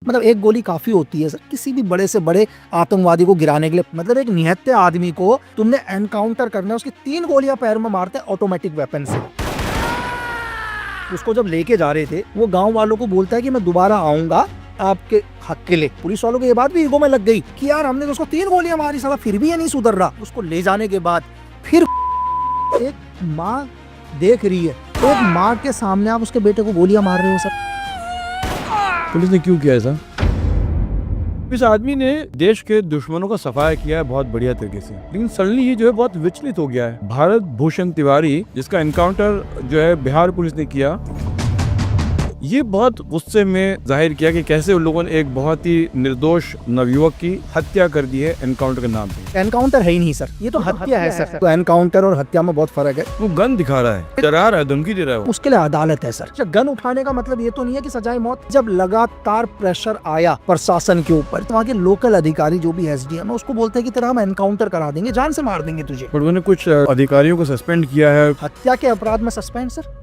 मतलब एक गोली काफी होती है सर किसी भी बड़े से बड़े आतंकवादी को गिराने के लिए। मतलब एक निहत्थे आदमी को तुमने एनकाउंटर करना है, उसकी 3 गोलियां पैर में मारते ऑटोमेटिक वेपन से। उसको जब लेके जा रहे थे वो गांव वालों को बोलता है कि मैं दोबारा आऊंगा आपके हक के लिए। पुलिस वालों को ये बात भी ईगो में लग गई कि यार हमने तो उसको 3 गोलियां मारी, साला फिर भी ये नहीं सुधर रहा। उसको ले जाने के बाद फिर एक माँ देख रही है, एक माँ के सामने आप उसके बेटे को गोलियां मार रहे हो सर। पुलिस ने क्यों किया ऐसा? इस आदमी ने देश के दुश्मनों का सफाया किया है बहुत बढ़िया तरीके से, लेकिन सडनली ये जो है बहुत विचलित हो गया है। भारत भूषण तिवारी जिसका एनकाउंटर जो है बिहार पुलिस ने किया, ये बहुत गुस्से में जाहिर किया कि कैसे उन लोगों ने एक बहुत ही निर्दोष नवयुवक की हत्या कर दी है एनकाउंटर के नाम पे। एनकाउंटर है ही नहीं सर, ये तो हत्या है सर। तो एनकाउंटर और हत्या में बहुत फर्क है। वो गन दिखा रहा है, डरा रहा है, धमकी दे रहा है। उसके लिए अदालत है सर। गन उठाने का मतलब ये तो नहीं है कि सजाए मौत। जब लगातार प्रेशर आया प्रशासन के ऊपर तो वहाँ के लोकल अधिकारी जो भी एसडीएम है उसको बोलते हैं कि तेरा हम एनकाउंटर करा देंगे, जान से मार देंगे तुझे। पर उन्होंने कुछ अधिकारियों को सस्पेंड किया है। हत्या के अपराध में सस्पेंड सर।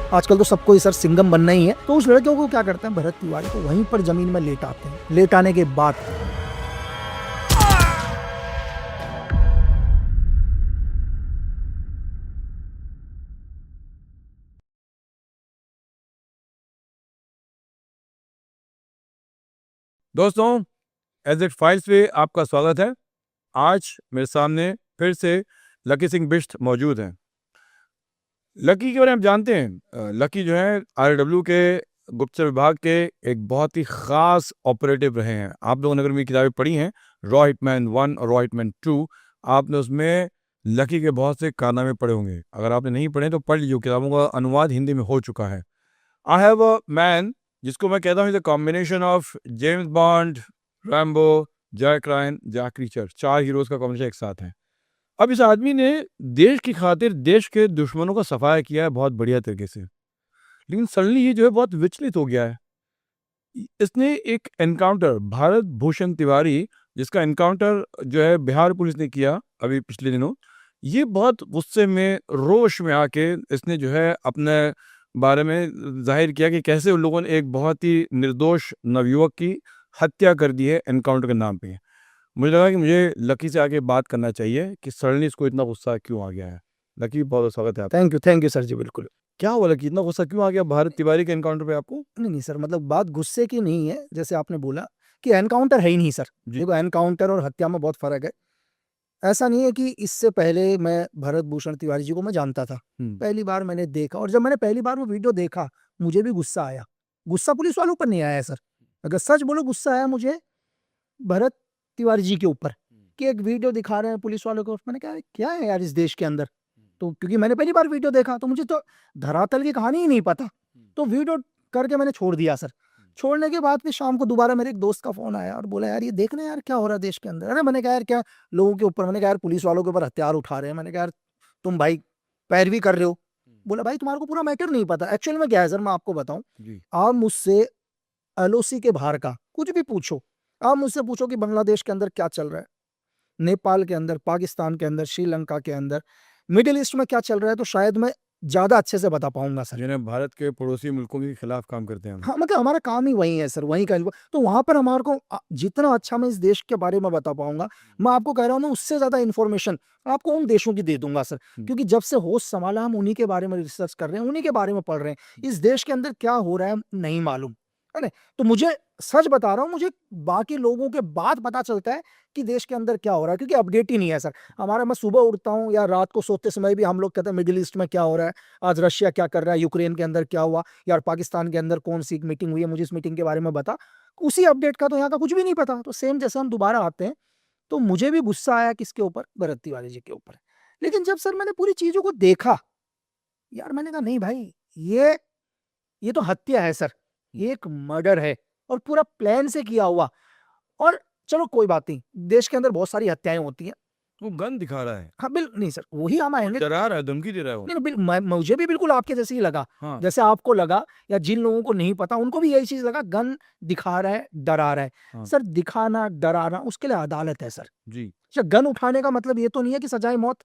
आजकल तो सबको ही सर सिंघम बनना ही है। तो उस लड़के को क्या करते हैं, भरत तिवारी को वहीं पर जमीन में लेटाते हैं। लेटाने के बाद दोस्तों, एज फाइल्स पे आपका स्वागत है। आज मेरे सामने फिर से लकी सिंह बिष्ट मौजूद हैं। लकी के बारे में आप जानते हैं, लकी जो है आरडब्ल्यू के गुप्तचर विभाग के एक बहुत ही खास ऑपरेटिव रहे हैं। आप लोगों ने अगर मेरी किताबें पढ़ी हैं, रॉ हिटमैन 1 और रॉ हिटमैन 2, आपने उसमें लकी के बहुत से कारनामे पढ़े होंगे। अगर आपने नहीं पढ़े तो पढ़ लीजिए, किताबों का अनुवाद हिंदी में हो चुका है। आई हैव अ मैन जिसको मैं कहता हूँ is a combination of James Bond, Rambo, Jack Ryan, Jack Reacher. 4 heroes का कॉम्बिनेशन एक साथ है। अब इस आदमी ने देश की खातिर देश के दुश्मनों का सफाया किया है बहुत बढ़िया तरीके से, लेकिन सडनली ये जो है बहुत विचलित हो गया है। इसने एक एनकाउंटर, भारत भूषण तिवारी जिसका एनकाउंटर जो है बिहार पुलिस ने किया अभी पिछले दिनों, ये बहुत गुस्से में रोष में आके इसने जो है अपने बारे में जाहिर किया कि कैसे उन लोगों ने एक बहुत ही निर्दोष नवयुवक की हत्या कर दी है एनकाउंटर के नाम पे। मुझे लगा कि मुझे लकी से आके बात करना चाहिए कि सडनली इसको इतना गुस्सा क्यों आ गया है। लकी, बहुत स्वागत है आपका। थैंक यू सर जी। बिल्कुल। क्या हुआ लकी, इतना गुस्सा क्यों आ गया भारत तिवारी के एनकाउंटर पे आपको? नहीं सर, मतलब बात गुस्से की नहीं है। जैसे आपने बोला कि एनकाउंटर है ही नहीं सर। जी। देखो, एनकाउंटर और हत्या में बहुत फर्क है। ऐसा नहीं है कि इससे पहले मैं भरत भूषण तिवारी जी को मैं जानता था। पहली बार मैंने देखा, और जब मैंने पहली बार वो वीडियो देखा मुझे भी गुस्सा आया। गुस्सा पुलिस वालों पर नहीं आया है सर। अगर सच बोलो, गुस्सा आया मुझे भरत तिवारी जी के ऊपर कि एक वीडियो दिखा रहे हैं पुलिस वालों को। मैंने कहा क्या है यार इस देश के अंदर। तो क्योंकि मैंने पहली बार वीडियो देखा तो मुझे तो धरातल की कहानी ही नहीं पता। तो वीडियो करके मैंने छोड़ दिया सर। छोड़ने के बाद फिर शाम को दोबारा मेरे एक दोस्त का फोन आया और बोला यार ये देखना यार क्या हो रहा है देश के अंदर। अरे मैंने कहा यार क्या लोगों के ऊपर, मैंने कहा यार पुलिस वालों के ऊपर हथियार उठा रहे हैं। मैंने कहा यार तुम भाई पैरवी कर रहे हो। बोला भाई तुम्हारे को पूरा मैटर नहीं पता। एक्चुअली में क्या है सर, मैं आपको बताऊं, जी। आप मुझसे एलओसी के बाहर का कुछ भी पूछो। आप मुझसे पूछो कि बांग्लादेश के अंदर क्या चल रहा है, नेपाल के अंदर, पाकिस्तान के अंदर, श्रीलंका के अंदर, मिडिल ईस्ट में क्या चल रहा है, तो शायद मैं ज्यादा अच्छे से बता पाऊंगा सर। जिन्हें भारत के पड़ोसी मुल्कों के खिलाफ काम करते हैं हम। हाँ, मतलब हमारा काम ही वही है सर, वही का तो वहां पर हमारे को जितना अच्छा मैं इस देश के बारे में बता पाऊंगा, मैं आपको कह रहा हूँ, मैं उससे ज्यादा इन्फॉर्मेशन आपको उन देशों की दे दूंगा सर। क्योंकि जब से होश संभाला हम उन्हीं के बारे में रिसर्च कर रहे हैं, उन्हीं के बारे में पढ़ रहे हैं। इस देश के अंदर क्या हो रहा है नहीं मालूम है ना। तो मुझे सच बता रहा हूँ, मुझे बाकी लोगों के बाद पता चलता है कि देश के अंदर क्या हो रहा है, क्योंकि अपडेट ही नहीं है सर हमारा। मैं सुबह उठता हूँ या रात को सोते समय भी हम लोग कहते हैं मिडिल ईस्ट में क्या हो रहा है, आज रशिया क्या कर रहा है, यूक्रेन के अंदर क्या हुआ, यार पाकिस्तान के अंदर कौन सी मीटिंग हुई है, मुझे इस मीटिंग के बारे में बता। उसी अपडेट का तो यहाँ का कुछ भी नहीं पता। तो सेम जैसे हम दोबारा आते हैं तो मुझे भी गुस्सा आया किसके ऊपर, भरत तिवारी जी के ऊपर। लेकिन जब सर मैंने पूरी चीजों को देखा, यार मैंने कहा नहीं भाई, ये तो हत्या है सर, ये एक मर्डर है और पूरा प्लान से किया हुआ। और चलो कोई बात नहीं, देश के अंदर बहुत सारी हत्याएं होती हैं। वो गन दिखा रहा है, हाँ बिल नहीं सर, वही हम आएंगे। डरा रहा है, धमकी दे रहा है वो। नहीं, मुझे भी बिल्कुल आपके जैसे ही लगा। हाँ। जैसे आपको लगा या जिन लोगों को नहीं पता उनको भी यही चीज लगा, गन दिखा रहा है, डरा रहा है। हाँ। सर दिखाना डराना उसके लिए अदालत है सर। जी। गन उठाने का मतलब ये तो नहीं है कि सजाए मौत।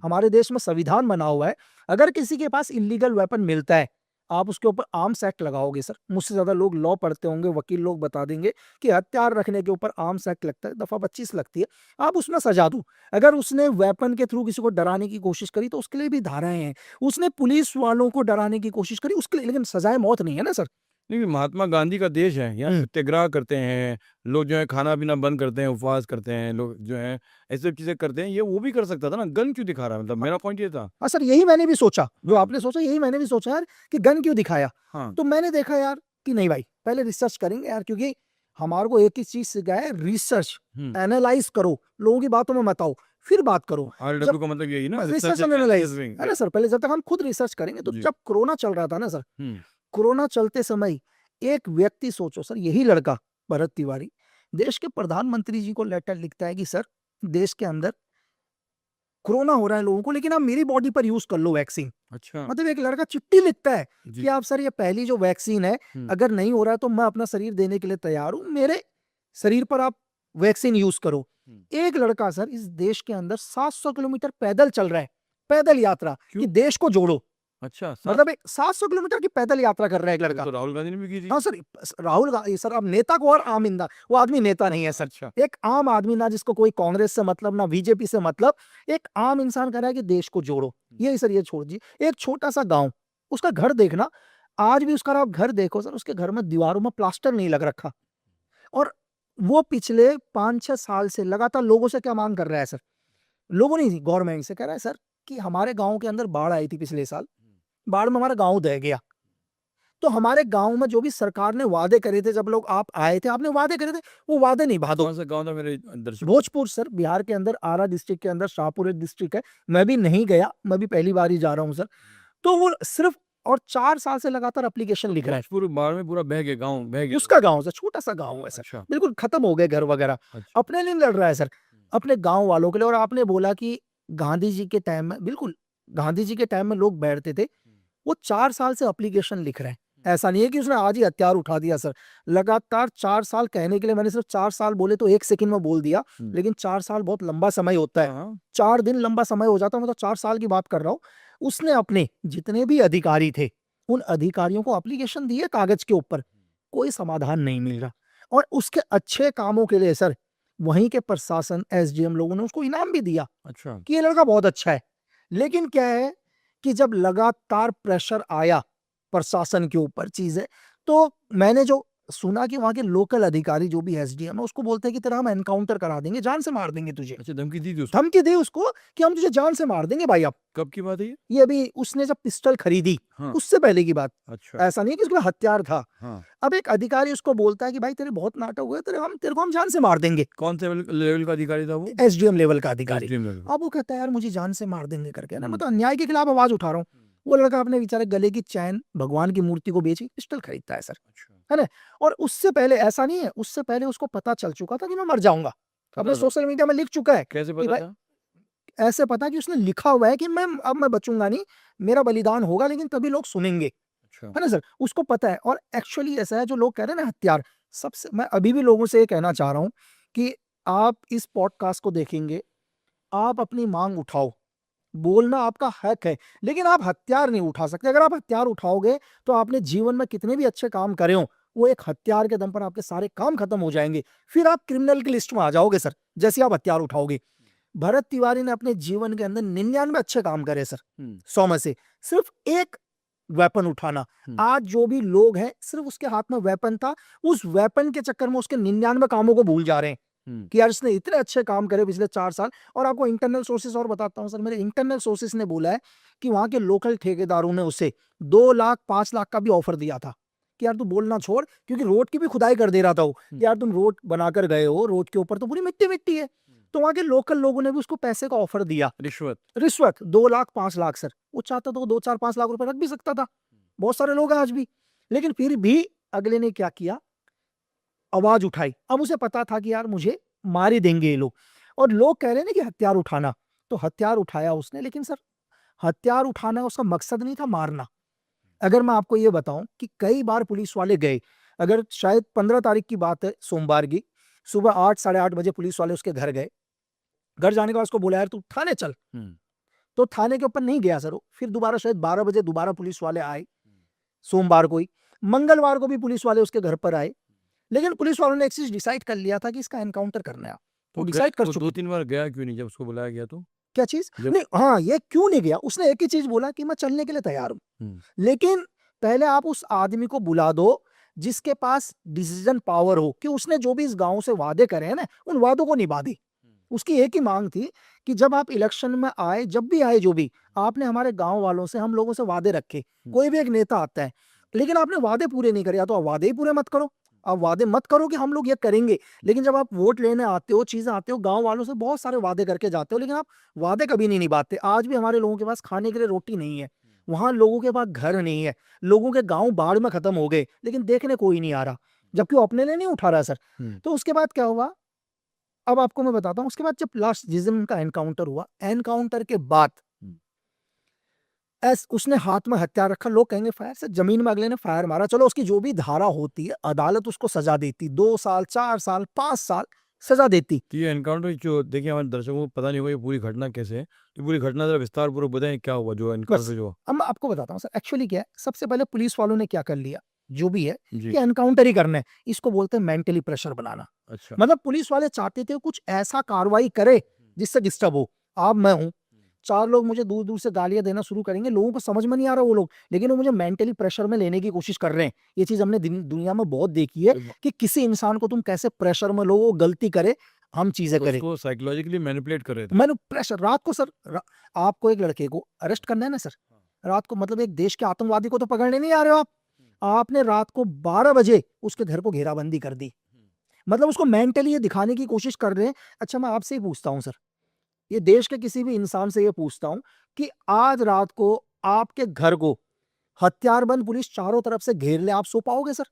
हमारे देश में संविधान बना हुआ है, अगर किसी के पास इलीगल वेपन मिलता है, आप उसके ऊपर आर्म्स एक्ट लगाओगे सर, मुझसे ज्यादा लोग लॉ पढ़ते होंगे, वकील लोग बता देंगे कि हथियार रखने के ऊपर आर्म्स एक्ट लगता है, दफा 25 लगती है, आप उसमें सजा दो। अगर उसने वेपन के थ्रू किसी को डराने की कोशिश करी तो उसके लिए भी धाराएं हैं, उसने पुलिस वालों को डराने की कोशिश करी उसके लिए, लेकिन सजाए मौत नहीं है ना सर। नहीं, महात्मा गांधी का देश है, यहाँ सत्याग्रह करते हैं लोग, जो है खाना पीना बंद करते हैं, उपवास करते हैं लोग, जो है ऐसी सब चीजें करते हैं, ये वो भी कर सकता था ना, गन क्यों दिखा रहा है, मतलब मेरा पॉइंट ये था। हाँ सर, यही मैंने भी सोचा, जो आपने सोचा यही मैंने भी सोचा यार कि गन क्यों दिखाया। हाँ तो मैंने देखा यार कि नहीं भाई, पहले रिसर्च करेंगे यार, क्योंकि हमारे को एक ही चीज सिखाया है, रिसर्च एनालाइज करो, लोगों की बातों में मत आओ, फिर बात करो। RW का मतलब यही ना, research research and analyse analysis है ना सर, पहले जब तक हम खुद रिसर्च करेंगे। तो जी। जब कोरोना चल रहा था ना सर, हम्म, कोरोना चलते समय एक व्यक्ति, सोचो सर, यही लड़का भरत तिवारी देश के प्रधानमंत्री जी को लेटर लिखता है कि सर देश के अंदर कोरोना हो रहा है लोगों को, लेकिन आप मेरी बॉडी पर यूज कर लो वैक्सीन। अच्छा मतलब एक लड़का चिट्ठी लिखता है जी। कि आप सर ये पहली जो वैक्सीन है, अगर नहीं हो रहा है तो मैं अपना शरीर देने के लिए तैयार हूं, मेरे शरीर पर आप वैक्सीन यूज करो। एक लड़का सर इस देश के अंदर 700 किलोमीटर पैदल चल रहा है, पैदल यात्रा, कि देश को जोड़ो। अच्छा मतलब एक 700 किलोमीटर की पैदल यात्रा कर रहा है एक लड़का। तो राहुल गांधी ने भी की थी। हाँ सर, राहुल गांधी सर, अब नेता को और आम इंसान, वो आदमी नेता नहीं है सर। अच्छा एक आम आदमी, ना जिसको कोई कांग्रेस से मतलब ना बीजेपी से मतलब, एक आम इंसान कह रहा है कि देश को जोड़ो। ये सर, ये छोड़ दीजिए, एक छोटा सा गांव, उसका घर देखना, आज भी उसका आप घर देखो सर, उसके घर में दीवारों में प्लास्टर नहीं लग रखा। और वो पिछले 5-6 साल से लगातार लोगों से क्या मांग कर रहा है सर, लोगों नहीं, गवर्नमेंट से कह रहा है सर कि हमारे गांव के अंदर बाढ़ आई थी पिछले साल, बाढ़ में हमारा गांव दह गया, तो हमारे गांव में जो भी सरकार ने वादे करे थे, जब लोग आप आए थे, आपने वादे करे थे, वो वादे निभा दो। कौन सा गांव था मेरे दर्शक? भोजपुर सर, बिहार के अंदर आरा डिस्ट्रिक्ट के अंदर शाहपुर एक डिस्ट्रिक्ट है, मैं भी नहीं गया, मैं भी पहली बार ही जा रहा हूँ सर। तो वो सिर्फ और 4 साल से लगातार एप्लीकेशन लिख रहा है। पूरे बाढ़ में पूरा बह गया, गांव बह गया। उसका गांव सर, छोटा सा गांव है सर, अच्छा बिल्कुल खत्म हो गए घर वगैरह। अच्छा अपने लिए नहीं लड़ रहा है सर, अपने गांव वालों के लिए। और आपने बोला कि गांधी जी के टाइम में, बिल्कुल गांधी जी के टाइम में लोग बैठते थे, वो 4 साल से एप्लीकेशन लिख रहे हैं। ऐसा नहीं है कि उसने आज ही हथियार उठा दिया सर, लगातार 4 साल, कहने के लिए मैंने सिर्फ 4 साल बोले तो 1 सेकंड में बोल दिया, लेकिन 4 साल बहुत लंबा समय होता है, हाँ 4 दिन लंबा समय हो जाता है, मतलब 4 साल की बात कर रहा हूँ। उसने अपने जितने भी अधिकारी थे, उन अधिकारियों को एप्लीकेशन दिए कागज के ऊपर, कोई समाधान नहीं मिल रहा। और उसके अच्छे कामों के लिए सर वहीं के प्रशासन, एसडीएम लोगों ने उसको इनाम भी दिया अच्छा कि ये लड़का बहुत अच्छा है। लेकिन क्या है कि जब लगातार प्रेशर आया प्रशासन के ऊपर चीजें, तो मैंने जो सुना कि वहां के लोकल अधिकारी जो भी एसडीएम है, उसको बोलते हैं कि तेरा हम एनकाउंटर करा देंगे, जान से मार देंगे तुझे। अच्छा धमकी दी थी उसको? धमकी दी उसको कि हम तुझे जान से मार देंगे भाई। अब कब की बात है ये? ये अभी उसने जब पिस्टल खरीदी हाँ उससे पहले की बात, अच्छा ऐसा नहीं है कि उसके पास हथियार था। हाँ अब एक अधिकारी उसको बोलता है कि भाई तेरे बहुत नाटक हुए, तेरे को हम जान से मार देंगे। कौन से लेवल का अधिकारी था वो? एसडीएम लेवल का अधिकारी। SDM level. अब वो कहता है यार मुझे जान से मार देंगे करके ना, मैं तो अन्याय के खिलाफ आवाज उठा रहा हूँ। वो लड़का अपने बेचारे गले की चैन, भगवान की मूर्ति को बेची पिस्टल खरीदता है सर, अच्छा है ना। और उससे पहले ऐसा नहीं है, उससे पहले उसको पता चल चुका था कि मैं मर जाऊंगा, अपने सोशल मीडिया में लिख चुका है। कैसे कि पता भाई, था? ऐसे पता कि उसने लिखा हुआ है कि मैं बचूंगा नहीं, मेरा बलिदान होगा, लेकिन तभी लोग सुनेंगे, अच्छा है ना सर। उसको पता है। और एक्चुअली ऐसा है, जो लोग कह रहे हैं ना हथियार, सबसे मैं अभी भी लोगों से ये कहना चाह रहा हूँ कि आप इस पॉडकास्ट को देखेंगे, आप अपनी मांग उठाओ, बोलना आपका हक है, लेकिन आप हथियार नहीं उठा सकते। अगर आप हथियार उठाओगे तो आपने जीवन में कितने भी अच्छे काम करे हो, वो एक हथियार के दम पर आपके सारे काम खत्म हो जाएंगे, फिर आप क्रिमिनल की लिस्ट में आ जाओगे सर, जैसे आप हथियार उठाओगे। भरत तिवारी ने अपने जीवन के अंदर 99 अच्छे काम करे सर, 100 में से सिर्फ एक वेपन उठाना। आज जो भी लोग हैं, सिर्फ उसके हाथ में वेपन था, उस वेपन के चक्कर में उसके 99 कामों को भूल जा रहे हैं कि यार इसने इतने अच्छे काम करे पिछले 4 साल। और आपको इंटरनल सोर्सेस और बताता हूं सर, मेरे इंटरनल सोर्सेस ने बोला है कि वहां के लोकल ठेकेदारों ने उसे 2 लाख 5 लाख का भी ऑफर दिया था कि यार तू बोलना छोड़, क्योंकि रोड की भी खुदाई कर दे रहा था वो, कि यार तुम रोड बनाकर गए हो, रोड के ऊपर तो पूरी मिट्टी मिट्टी है। तो वहां के लोकल लोगों ने भी उसको पैसे का ऑफर दिया, रिश्वत 2 लाख 5 लाख सर। वो चाहता तो 2-4-5 लाख रुपए रख भी सकता था, बहुत सारे लोग हैं आज भी। लेकिन फिर भी अगले ने क्या किया, आवाज उठाई। अब उसे पता था कि यार मुझे मार ही देंगे ये लोग, और लोग कह रहे हैं ना कि हथियार उठाना, तो हथियार उठाया उसने। लेकिन सर हथियार उठाना उसका मकसद नहीं था मारना। अगर मैं आपको ये बताऊं कि कई बार पुलिस वाले गए, अगर शायद 15 तारीख की बात है, सोमवार की सुबह 8 साढ़े 8 बजे पुलिस वाले उसके घर गए। घर जाने के बाद उसको बोला यार तू थाने चल, तो थाने के ऊपर नहीं गया सर वो। फिर दोबारा शायद 12 बजे दोबारा पुलिस वाले आए, सोमवार को ही। मंगलवार को भी पुलिस वाले उसके घर पर आए, लेकिन पुलिस वालों ने एक चीज डिसाइड कर लिया था कि इसका एनकाउंटर करना है। वो डिसाइड कर वो चुके। 2-3 बार गया क्यों नहीं जब उसको बुलाया गया तो? क्या चीज? जब नहीं, हाँ, ये क्यों नहीं गया, उसने एक ही चीज बोला कि मैं चलने के लिए तैयार हूँ, हुँ, लेकिन पहले आप उस आदमी को बुला दो जिसके पास डिसीजन पावर हो, कि उसने जो भी इस गांव से वादे करे हैं ना, उन वादों को निभा दे। उसकी एक ही मांग थी कि जब आप इलेक्शन में आए, जब भी आए, जो भी आपने हमारे गांव वालों से, हम लोगों से वादे रखे। कोई भी एक नेता आता है, लेकिन आपने वादे पूरे नहीं करे, या तो आप वादे ही पूरे मत करो, आप वादे मत करो कि हम लोग ये करेंगे, लेकिन जब आप वोट लेने आते हो, चीजें आते हो, गांव वालों से बहुत सारे वादे करके जाते हो, लेकिन आप वादे कभी नहीं निभाते। आज भी हमारे लोगों के पास खाने के लिए रोटी नहीं है, वहां लोगों के पास घर नहीं है, लोगों के गांव बाढ़ में खत्म हो गए, लेकिन देखने कोई नहीं आ रहा, जबकि वो अपने लिए नहीं उठा रहा सर। हुँ, तो उसके बाद क्या हुआ, अब आपको मैं बताता हूँ। उसके बाद जब लास्ट जिस दिन का एनकाउंटर हुआ, एनकाउंटर के बाद हुँ। उसने हाथ में हथियार रखा, लोग कहेंगे फायर से, जमीन में अगले ने फायर मारा, चलो उसकी जो भी धारा होती है, अदालत उसको सजा देती, 2 साल, 4 साल, 5 साल सजा देती। तो ये एनकाउंटर जो देखिए हमारे दर्शकों को पता नहीं होगा ये पूरी घटना कैसे है? ये पूरी घटना ज़रा विस्तारपूर्वक बताएँ क्या हुआ जो बस एनकाउंटर जो हुआ? अब मैं आपको बताता हूँ सर, एक्चुअली क्या है, सबसे पहले पुलिस वालों ने क्या कर लिया, जो भी है, जी, कि एनकाउंटर ही करना है, इसको बोलते हैं मेंटली प्रेशर बनाना। अच्छा। मतलब पुलिस वाले चाहते थे कुछ ऐसा कार्रवाई करे जिससे डिस्टर्ब हो। अब मैं हूँ, 4 लोग मुझे दूर-दूर से गालियाँ देना शुरू करेंगे, लोगों को समझ में नहीं आ रहा वो लोग, लेकिन वो मुझे मेंटली प्रेशर में लेने की कोशिश कर रहे हैं। ये चीज़ हमने दुनिया में बहुत देखी है, तो कि किसी इंसान को तुम कैसे प्रेशर में लो, वो गलती करे, हम चीज़ें करें। उसको साइकोलॉजिकली मैनिपुलेट कर रहे थे। मैंने प्रेशर रात को सर, आपको एक लड़के को अरेस्ट करना है ना सर, रात को, मतलब एक देश के आतंकवादी को तो पकड़ने नहीं आ रहे हो आप, आपने रात को 12 बजे उसके घर को घेराबंदी कर दी। मतलब उसको मेंटली ये दिखाने की कोशिश कर रहे हैं। अच्छा, मैं आपसे ही पूछता हूँ सर, ये देश के किसी भी इंसान से ये पूछता हूँ कि आज रात को आपके घर को हथियारबंद पुलिस चारों तरफ से घेर ले, आप सो पाओगे सर?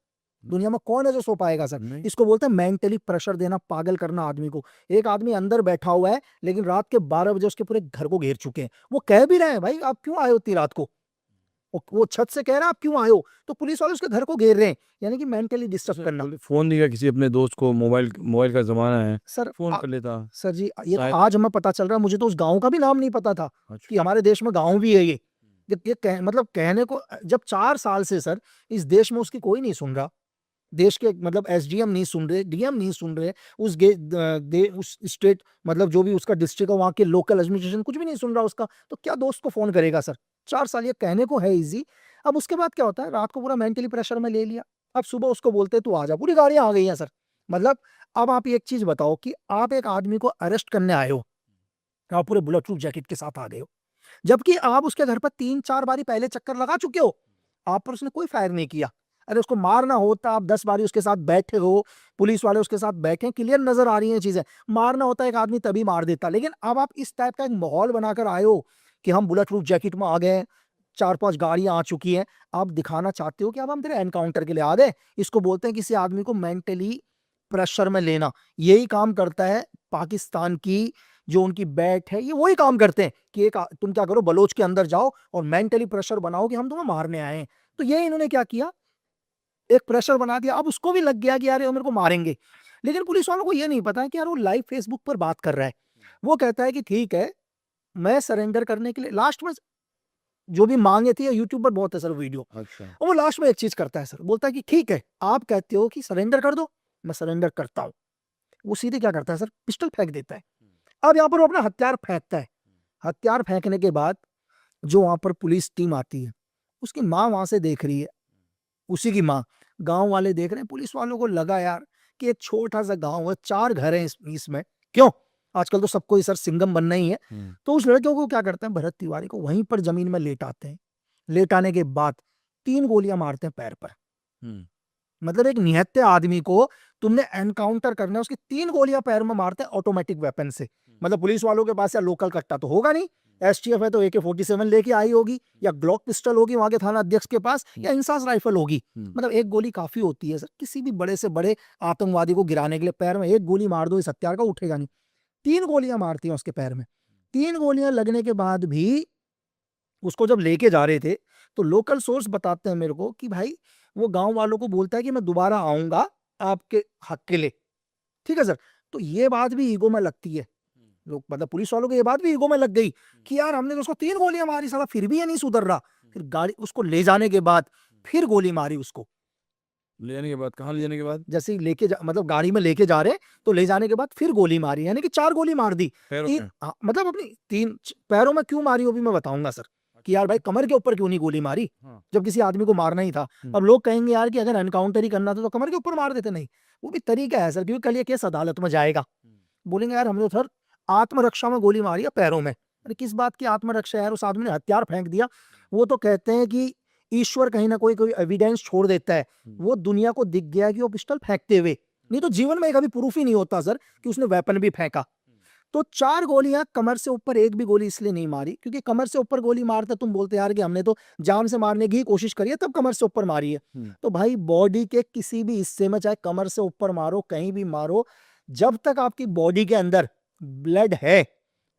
दुनिया में कौन है जो सो पाएगा सर? नहीं। इसको बोलते हैं मेंटली प्रेशर देना, पागल करना आदमी को। एक आदमी अंदर बैठा हुआ है, लेकिन रात के 12 बजे उसके पूरे घर को घेर चुके हैं। वो कह भी रहे हैं, भाई आप क्यों आए हो इतनी रात को? वो छत से कह रहा है आप क्यों आए हो? तो पुलिस वाले उसके घर को घेर रहे हैं, यानी कि मेंटली डिस्टर्ब करना। फ़ोन दिया किसी अपने दोस्त को, मोबाइल मोबाइल का ज़माना है, सर फ़ोन कर लेता। सर जी, ये तो शायद आज हमें पता चल रहा है, मुझे तो उस गाँव का भी नाम नहीं पता था अच्छा। कि हमारे देश में गाँव भी है ये। मतलब कहने को, जब 4 साल से सर इस देश में उसकी कोई नहीं सुन रहा, देश के मतलब एसडीएम नहीं सुन रहे, डीएम नहीं सुन रहे, उस स्टेट, मतलब जो भी उसका डिस्ट्रिक्ट है, वहाँ के लोकल एडमिनिस्ट्रेशन कुछ भी नहीं सुन रहा उसका, तो क्या दोस्त को फ़ोन करेगा सर? 4 साल, ये कहने को है ईज़ी। अब उसके बाद क्या होता है, रात को पूरा मेंटली प्रेशर में ले लिया। अब सुबह उसको बोलते हैं तू आ जा, पूरी गाड़ियाँ आ गई हैं सर। मतलब अब आप एक चीज़ बताओ कि आप एक आदमी को अरेस्ट करने आए हो, आप पूरे बुलेट प्रूफ जैकेट के साथ आ गए हो, जबकि आप उसके घर पर 3-4 बारी पहले चक्कर लगा चुके हो, आप पर उसने कोई फायर नहीं किया। अरे उसको मारना होता, आप 10 बारी उसके साथ बैठे हो, पुलिस वाले उसके साथ बैठे हैं, क्लियर नज़र आ रही हैं चीज़ें। मारना होता एक आदमी तभी मार देता, लेकिन अब आप इस टाइप का एक माहौल बनाकर आए हो कि हम बुलेट प्रूफ जैकेट में आ गए हैं, 4-5 गाड़ियाँ आ चुकी हैं, आप दिखाना चाहते हो कि अब हम तेरे एनकाउंटर के लिए आ गए। इसको बोलते हैं किसी आदमी को मेंटली प्रेशर में लेना। यही काम करता है पाकिस्तान की जो उनकी बैट है, ये वही काम करते हैं कि तुम क्या करो, बलोच के अंदर जाओ और मेंटली प्रेशर बनाओ कि हम तुम्हें मारने आए हैं। तो ये इन्होंने क्या किया, एक प्रेशर बना दिया। अब उसको भी लग गया कि यार ये मेरे को मारेंगे, लेकिन पुलिस वालों को ये नहीं पता है कि यार वो लाइव फेसबुक पर बात कर रहा है। वो कहता है कि ठीक है, मैं सरेंडर करने के लिए लास्ट में जो भी मांगे थी, यूट्यूब पर बहुत है सर वीडियो, अच्छा। और वो लास्ट में एक चीज करता है सर, बोलता है कि ठीक है, आप कहते हो कि सरेंडर कर दो, मैं सरेंडर करता हूँ। वो सीधे क्या करता है सर, पिस्टल फेंक देता है। अब यहाँ पर वो अपना हथियार फेंकता है। हथियार फेंकने के बाद जो वहां पर पुलिस टीम आती है, उसकी माँ वहां से देख रही है, उसी की माँ, गांव वाले देख रहे हैं। पुलिस वालों को लगा यार कि एक छोटा सा गांव है, 4 घर हैं इसमें, क्यों आजकल तो सबको ही सर सिंघम बनना ही है। हुँ, तो उस लड़के को क्या करते हैं, भरत तिवारी को वहीं पर जमीन में लेटाते हैं। लेटाने के बाद 3 गोलियां मारते हैं पैर पर। हुँ। मतलब एक निहत्थे आदमी को तुमने एनकाउंटर करना है, उसकी 3 गोलियां पैर में मारते हैं ऑटोमेटिक वेपन से। मतलब पुलिस वालों के पास या लोकल कट्टा तो होगा नहीं, एसटीएफ है तो AK-47 लेके आई होगी, या ग्लॉक पिस्टल होगी वहां के थाना अध्यक्ष के पास, या इंसास राइफल होगी। मतलब एक गोली काफी होती है सर किसी भी बड़े से बड़े आतंकवादी को गिराने के लिए। पैर में एक गोली मार दो, इस हत्यार का उठेगा नहीं। 3 गोलियां मारती हैं उसके पैर में। 3 गोलियां लगने के बाद भी उसको जब लेके जा रहे थे, तो लोकल सोर्स बताते हैं मेरे को कि भाई वो गांव वालों को बोलता है कि मैं दोबारा आऊंगा आपके हक के लिए। ठीक है सर। तो ये बात भी ईगो में लगती है, लोग मतलब पुलिस वालों को ये बात भी ईगो में लग गई कि यार हमने तो उसको 3 गोलियां मारी, साला फिर भी ये नहीं सुधर रहा। फिर गाड़ी उसको ले जाने के बाद फिर गोली मारी उसको। ले जाने के बाद कहाँ ले जाने के बाद? जैसे ही मतलब गाड़ी में लेके जा रहे तो ले जाने के बाद फिर गोली मारी, यानी कि 4 गोली मार दी। पैरों तीन में? मतलब अपनी 3 पैरों में क्यों मारी वो भी मैं बताऊंगा सर, कि यार भाई कमर के ऊपर क्यों नहीं गोली मारी, हाँ। जब किसी आदमी को मारना ही था। अब लोग कहेंगे यार कि अगर एनकाउंटर ही करना था तो कमर के ऊपर मार देते, नहीं, वो भी तरीका है सर, क्योंकि कल ये केस अदालत में जाएगा, बोलेंगे यार हमने तो सर आत्मरक्षा में गोली मारी है पैरों में। अरे किस बात की आत्मरक्षा है यार, उस आदमी ने हथियार फेंक दिया। वो तो कहते हैं कि ईश्वर कहीं ना कोई एविडेंस छोड़ देता है, वो दुनिया को दिख गया कि वो पिस्टल फेंकते हुए, नहीं तो जीवन में कभी प्रूफ ही नहीं होता सर कि उसने वेपन भी फेंका। तो 4 गोलियां कमर से ऊपर, एक भी गोली इसलिए नहीं मारी क्योंकि कमर से ऊपर गोली मारते तुम बोलते यार कि हमने तो जान से मारने की कोशिश करी है तब कमर से ऊपर मारी है। तो भाई बॉडी के किसी भी हिस्से में, चाहे कमर से ऊपर मारो, कहीं भी मारो, जब तक आपकी बॉडी के अंदर ब्लड है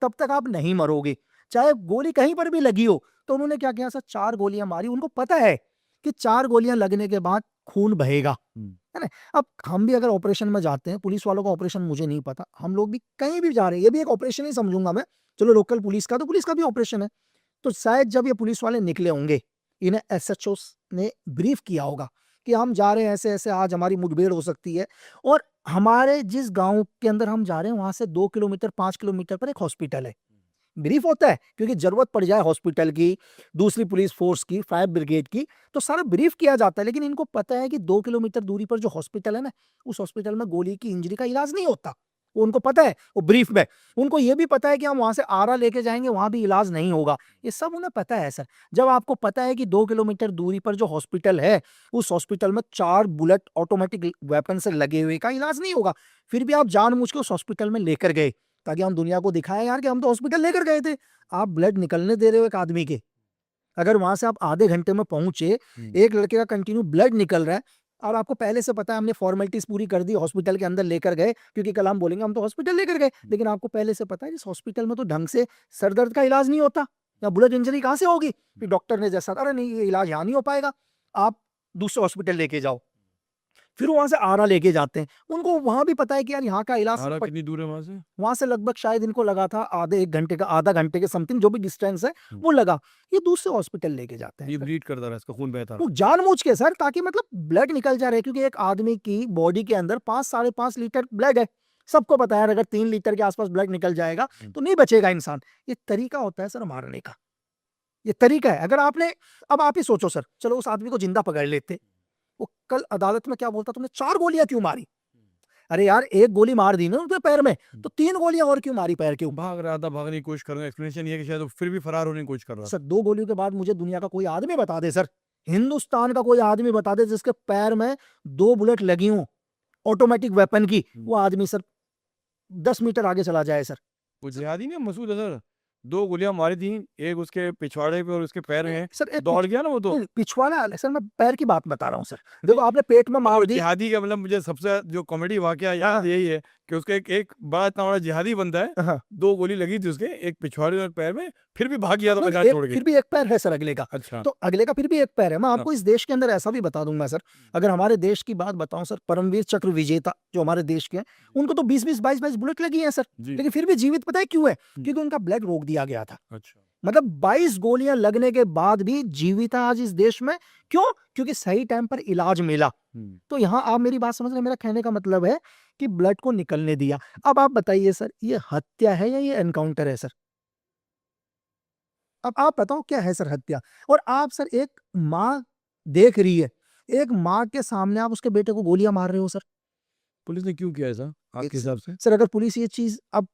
तब तक आप नहीं मरोगे, चाहे गोली कहीं पर भी लगी हो। तो उन्होंने क्या किया सर, 4 गोलियां मारी, उनको पता है कि 4 गोलियां लगने के बाद खून बहेगा, है ना। अब हम भी अगर ऑपरेशन में जाते हैं, पुलिस वालों का ऑपरेशन मुझे नहीं पता, हम लोग भी कहीं भी जा रहे हैं, ये भी एक ऑपरेशन ही समझूंगा मैं, चलो लोकल पुलिस का तो पुलिस का भी ऑपरेशन है। तो शायद जब ये पुलिस वाले निकले होंगे, इन्हें एसएचओ ने ब्रीफ किया होगा कि हम जा रहे हैं ऐसे ऐसे, आज हमारी मुठभेड़ हो सकती है, और हमारे जिस गांव के अंदर हम जा रहे हैं वहां से 2 किलोमीटर 5 किलोमीटर पर एक हॉस्पिटल है। ब्रीफ होता है क्योंकि जरूरत पड़ जाए हॉस्पिटल की, दूसरी पुलिस फोर्स की, फायर ब्रिगेड की, तो सारा ब्रीफ किया जाता है। लेकिन इनको पता है कि 2 किलोमीटर दूरी पर जो हॉस्पिटल है ना, उस हॉस्पिटल में गोली की इंजरी का इलाज नहीं होता, वो उनको पता है, वो ब्रीफ में। उनको ये भी पता है कि हम वहां से आरा लेके जाएंगे, वहां भी इलाज नहीं होगा, ये सब उन्हें पता है सर। जब आपको पता है कि 2 किलोमीटर दूरी पर जो हॉस्पिटल है, उस हॉस्पिटल में 4 बुलेट ऑटोमेटिक वेपन से लगे हुए का इलाज नहीं होगा, फिर भी आप जानबूझ के उस हॉस्पिटल में लेकर गए ताकि हम दुनिया को दिखाएं यार कि हम तो हॉस्पिटल लेकर गए थे। आप ब्लड निकलने दे रहे हो एक आदमी के, अगर वहां से आप आधे घंटे में पहुंचे, एक लड़के का कंटिन्यू ब्लड निकल रहा है, और आपको पहले से पता है, हमने फॉर्मेलिटीज पूरी कर दी, हॉस्पिटल के अंदर लेकर गए, क्योंकि कल हम बोलेंगे हम तो हॉस्पिटल लेकर गए, लेकिन आपको पहले से पता है इस हॉस्पिटल में तो ढंग से सर दर्द का इलाज नहीं होता, या बुलेट इंजरी कहां से होगी, फिर डॉक्टर ने जैसा, अरे नहीं ये इलाज यहाँ नहीं हो पाएगा, आप दूसरे हॉस्पिटल लेके जाओ, फिर वहां से आरा लेके जाते हैं। उनको वहां भी पता है कि यार यहाँ का इलाज आरा कितनी दूर है वहां से? वहां से लगभग शायद इनको लगा था आधा घंटे के समथिंग, जो भी डिस्टेंस है वो लगा, ये दूसरे हॉस्पिटल लेके जाते ये हैं ब्लीड करता रहा, इसका खून बहता रहा। वो जानबूझ के सर, ताकि मतलब ब्लड निकल जा रहे, क्योंकि एक आदमी की बॉडी के अंदर 5-5.5 लीटर ब्लड है, सबको पता है अगर 3 लीटर के आसपास ब्लड निकल जाएगा तो नहीं बचेगा इंसान। ये तरीका होता है सर मारने का, ये तरीका है। अगर आपने, अब आप ही सोचो सर, चलो उस आदमी को जिंदा पकड़ लेते, वो कल अदालत में क्या बोलता, तुमने 4 गोलियां क्यों मारी, अरे यार एक गोली मार दी ना उसके पैर में, तो 3 गोलियां और क्यों मारी पैर के ऊपर। भाग रहा था, भागने की कोशिश कर रहा है, एक्सप्लेनेशन ये है कि शायद वो फिर भी फरार होने की कोशिश कर रहा था। सर 2 गोलियों के बाद मुझे दुनिया का कोई आदमी बता दे सर, हिंदुस्तान का कोई आदमी बता दे जिसके पैर में 2 बुलेट लगी हो ऑटोमेटिक वेपन की, वो आदमी सर 10 मीटर आगे चला जाए सर। वो जिहादी नहीं मसूद अजहर, 2 गोलियां मारी थी, एक उसके पिछवाड़े पे और उसके पैर में, सर एक दौड़ गया ना वो तो। पिछवाड़ा, सर मैं पैर की बात बता रहा हूँ सर, देखो आपने पेट में मार दी। जिहादी का मतलब मुझे सबसे जो कॉमेडी वाकया याद यही है कि उसका एक बड़ा इतना बड़ा जिहादी बंदा है, हाँ। 2 गोली लगी थी उसके, एक पिछवाड़े और पैर में, फिर भी भाग गया था मैदान छोड़ के। फिर भी एक पैर है सर अगले का, अच्छा। तो अगले का फिर भी एक पैर है। मैं आपको इस देश के अंदर ऐसा भी बता दूंगा सर, अगर हमारे देश की बात बताऊं सर, परमवीर चक्र विजेता जो हमारे देश के हैं, उनको तो 20-20 22-22 बुलेट लगी है सर, लेकिन फिर भी जीवित, पता है क्यों है, क्योंकि उनका ब्लड रोक दिया गया था। अच्छा। मतलब 22 गोलियां लगने के बाद भी जीवित है आज इस देश में, क्यों, क्योंकि सही टाइम पर इलाज मिला। तो यहाँ आप मेरी बात समझ रहे हैं, मेरा कहने का मतलब है कि ब्लड को निकलने दिया। अब आप बताइए सर, ये हत्या है या ये एनकाउंटर है सर, अब आप बताओ क्या है सर हत्या। और आप सर एक माँ देख रही है, एक माँ के सामने आप उसके बेटे को गोलियां मार रहे हो सर। पुलिस ने क्यों किया ऐसा आपके हिसाब से? सर अगर पुलिस ये चीज, अब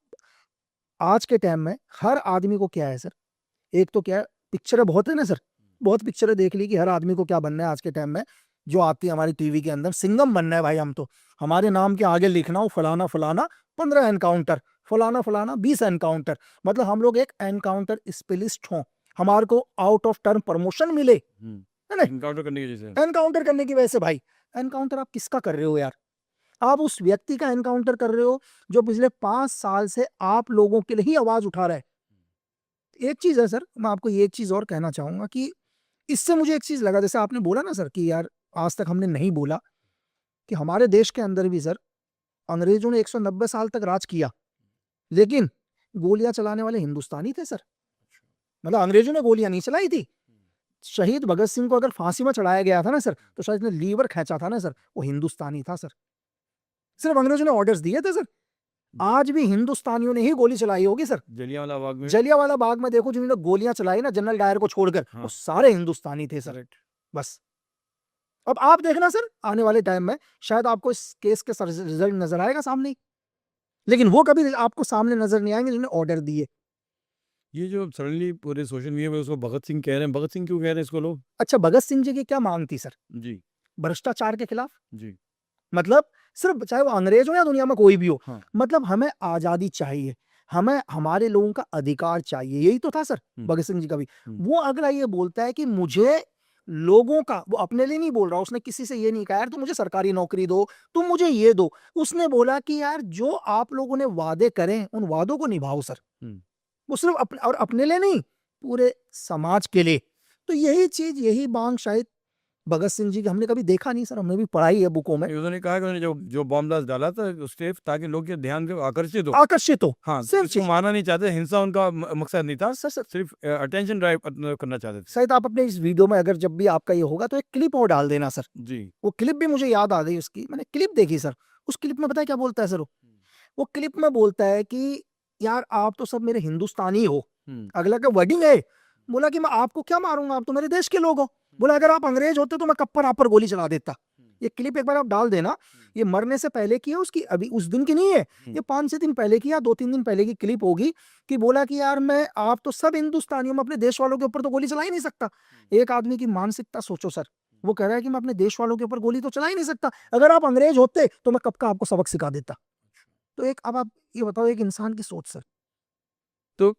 आज के टाइम में हर आदमी को क्या है सर, एक तो क्या है, पिक्चरें बहुत है ना सर, बहुत पिक्चरें देख ली कि हर आदमी को क्या बनना है आज के टाइम में, जो आती है हमारी टीवी के अंदर, सिंघम बनना है भाई हम तो, हमारे नाम के आगे लिखना हो फलाना फलाना 15 एनकाउंटर, फलाना फलाना 20 एनकाउंटर, मतलब हम लोग एक एनकाउंटर स्पेशलिस्ट हों, हमारे को आउट ऑफ टर्म प्रमोशन मिले, है ना, एनकाउंटर करने की वजह से। एनकाउंटर करने की वजह से। भाई एनकाउंटर आप किसका कर रहे हो यार, आप उस व्यक्ति का एनकाउंटर कर रहे हो जो पिछले 5 साल से आप लोगों के लिए ही आवाज उठा रहा है। एक चीज है सर, मैं आपको ये एक चीज और कहना चाहूंगा कि इससे मुझे एक चीज लगा, जैसे आपने बोला ना सर कि यार आज तक हमने नहीं बोला कि हमारे देश के अंदर भी सर अंग्रेजों ने 190 साल तक राज किया, लेकिन गोलियां चलाने वाले हिंदुस्तानी थे सर, मतलब अंग्रेजों ने गोलियां नहीं चलाई थी, शहीद भगत सिंह को अगर फांसी में चढ़ाया गया था ना सर, तो शायद इसने लीवर खींचा था ना सर, वो हिंदुस्तानी था सर। सिर्फ अंग्रेजों ने ऑर्डर्स दिए थे सर। आज भी हिंदुस्तानियों ने ही गोली चलाई होगी सर। जलियांवाला बाग में जलियांवाला बाग में देखो जिन्होंने गोलियां चलाई ना जनरल डायर को छोड़कर, हाँ। वो सारे हिंदुस्तानी थे सर। करेक्ट। बस अब आप देखना सर, आने वाले टाइम में शायद आपको इस केस के रिजल्ट नजर आएगा सामने ही। लेकिन वो कभी आपको सामने नजर नहीं आएंगे जिन्होंने ऑर्डर दिए। ये जो सडनली पूरे सोशल मीडिया में उसको भगत सिंह कह रहे हैं, भगत सिंह क्यों कह रहे हैं इसको लोग? अच्छा, भगत सिंह जी की क्या मांग थी सर? जी भ्रष्टाचार के खिलाफ। जी मतलब सिर्फ चाहे वो अंग्रेज हो या दुनिया में कोई भी हो, हाँ। मतलब हमें आजादी चाहिए, हमें हमारे लोगों का अधिकार चाहिए, यही तो था सर भगत सिंह जी का भी। वो अगला ये बोलता है कि मुझे लोगों का, वो अपने लिए नहीं बोल रहा, उसने किसी से ये नहीं कहा यार तुम मुझे सरकारी नौकरी दो, तुम मुझे ये दो। उसने बोला कि यार जो आप लोगों ने वादे करें उन वादों को निभाओ सर। वो सिर्फ अपने और अपने लिए नहीं, पूरे समाज के लिए। तो यही चीज, यही मांग शायद भगत सिंह जी की हमने कभी देखा नहीं सर, हमने भी पढ़ाई है बुकों में। उन्होंने कहा कि उन्होंने जो बॉम्ब ब्लास्ट डाला था उससे ताकि लोग के ध्यान से आकर्षित हो। आकर्षित हो, हाँ, सिर्फ इसको चीज। मारना नहीं चाहते, हिंसा उनका मकसद नहीं था, सर सिर्फ अटेंशन ड्राइव करना चाहते थे। शायद आप अपने इस वीडियो में अगर जब भी आपका ये होगा तो एक क्लिप और डाल देना सर। जी वो क्लिप भी मुझे याद आ गई उसकी, मैंने क्लिप देखी सर। उस क्लिप में पता है क्या बोलता है सर? वो क्लिप में बोलता है कि यार आप तो सब मेरे हिंदुस्तानी हो। अगला का वर्डिंग है, बोला कि मैं आपको क्या मारूंगा, आप तो मेरे देश के लोग हो। बोला अगर आप अंग्रेज होते तो मैं कप्पर आप पर गोली चला देता। ये क्लिप एक बार आप डाल देना, ये मरने से पहले की है उसकी, अभी उस दिन की नहीं है, ये 5-6 दिन पहले की या 2-3 दिन पहले की क्लिप होगी। कि बोला कि यार मैं, आप तो सब हिंदुस्तानियों में अपने देश वालों के ऊपर तो गोली चला ही नहीं सकता। एक आदमी की मानसिकता सोचो सर, वो कह रहा है कि मैं अपने देश वालों के ऊपर गोली तो चला ही नहीं सकता, अगर आप अंग्रेज होते तो मैं कब का आपको सबक सिखा देता। तो एक, अब आप ये बताओ, एक इंसान की सोच सर। तो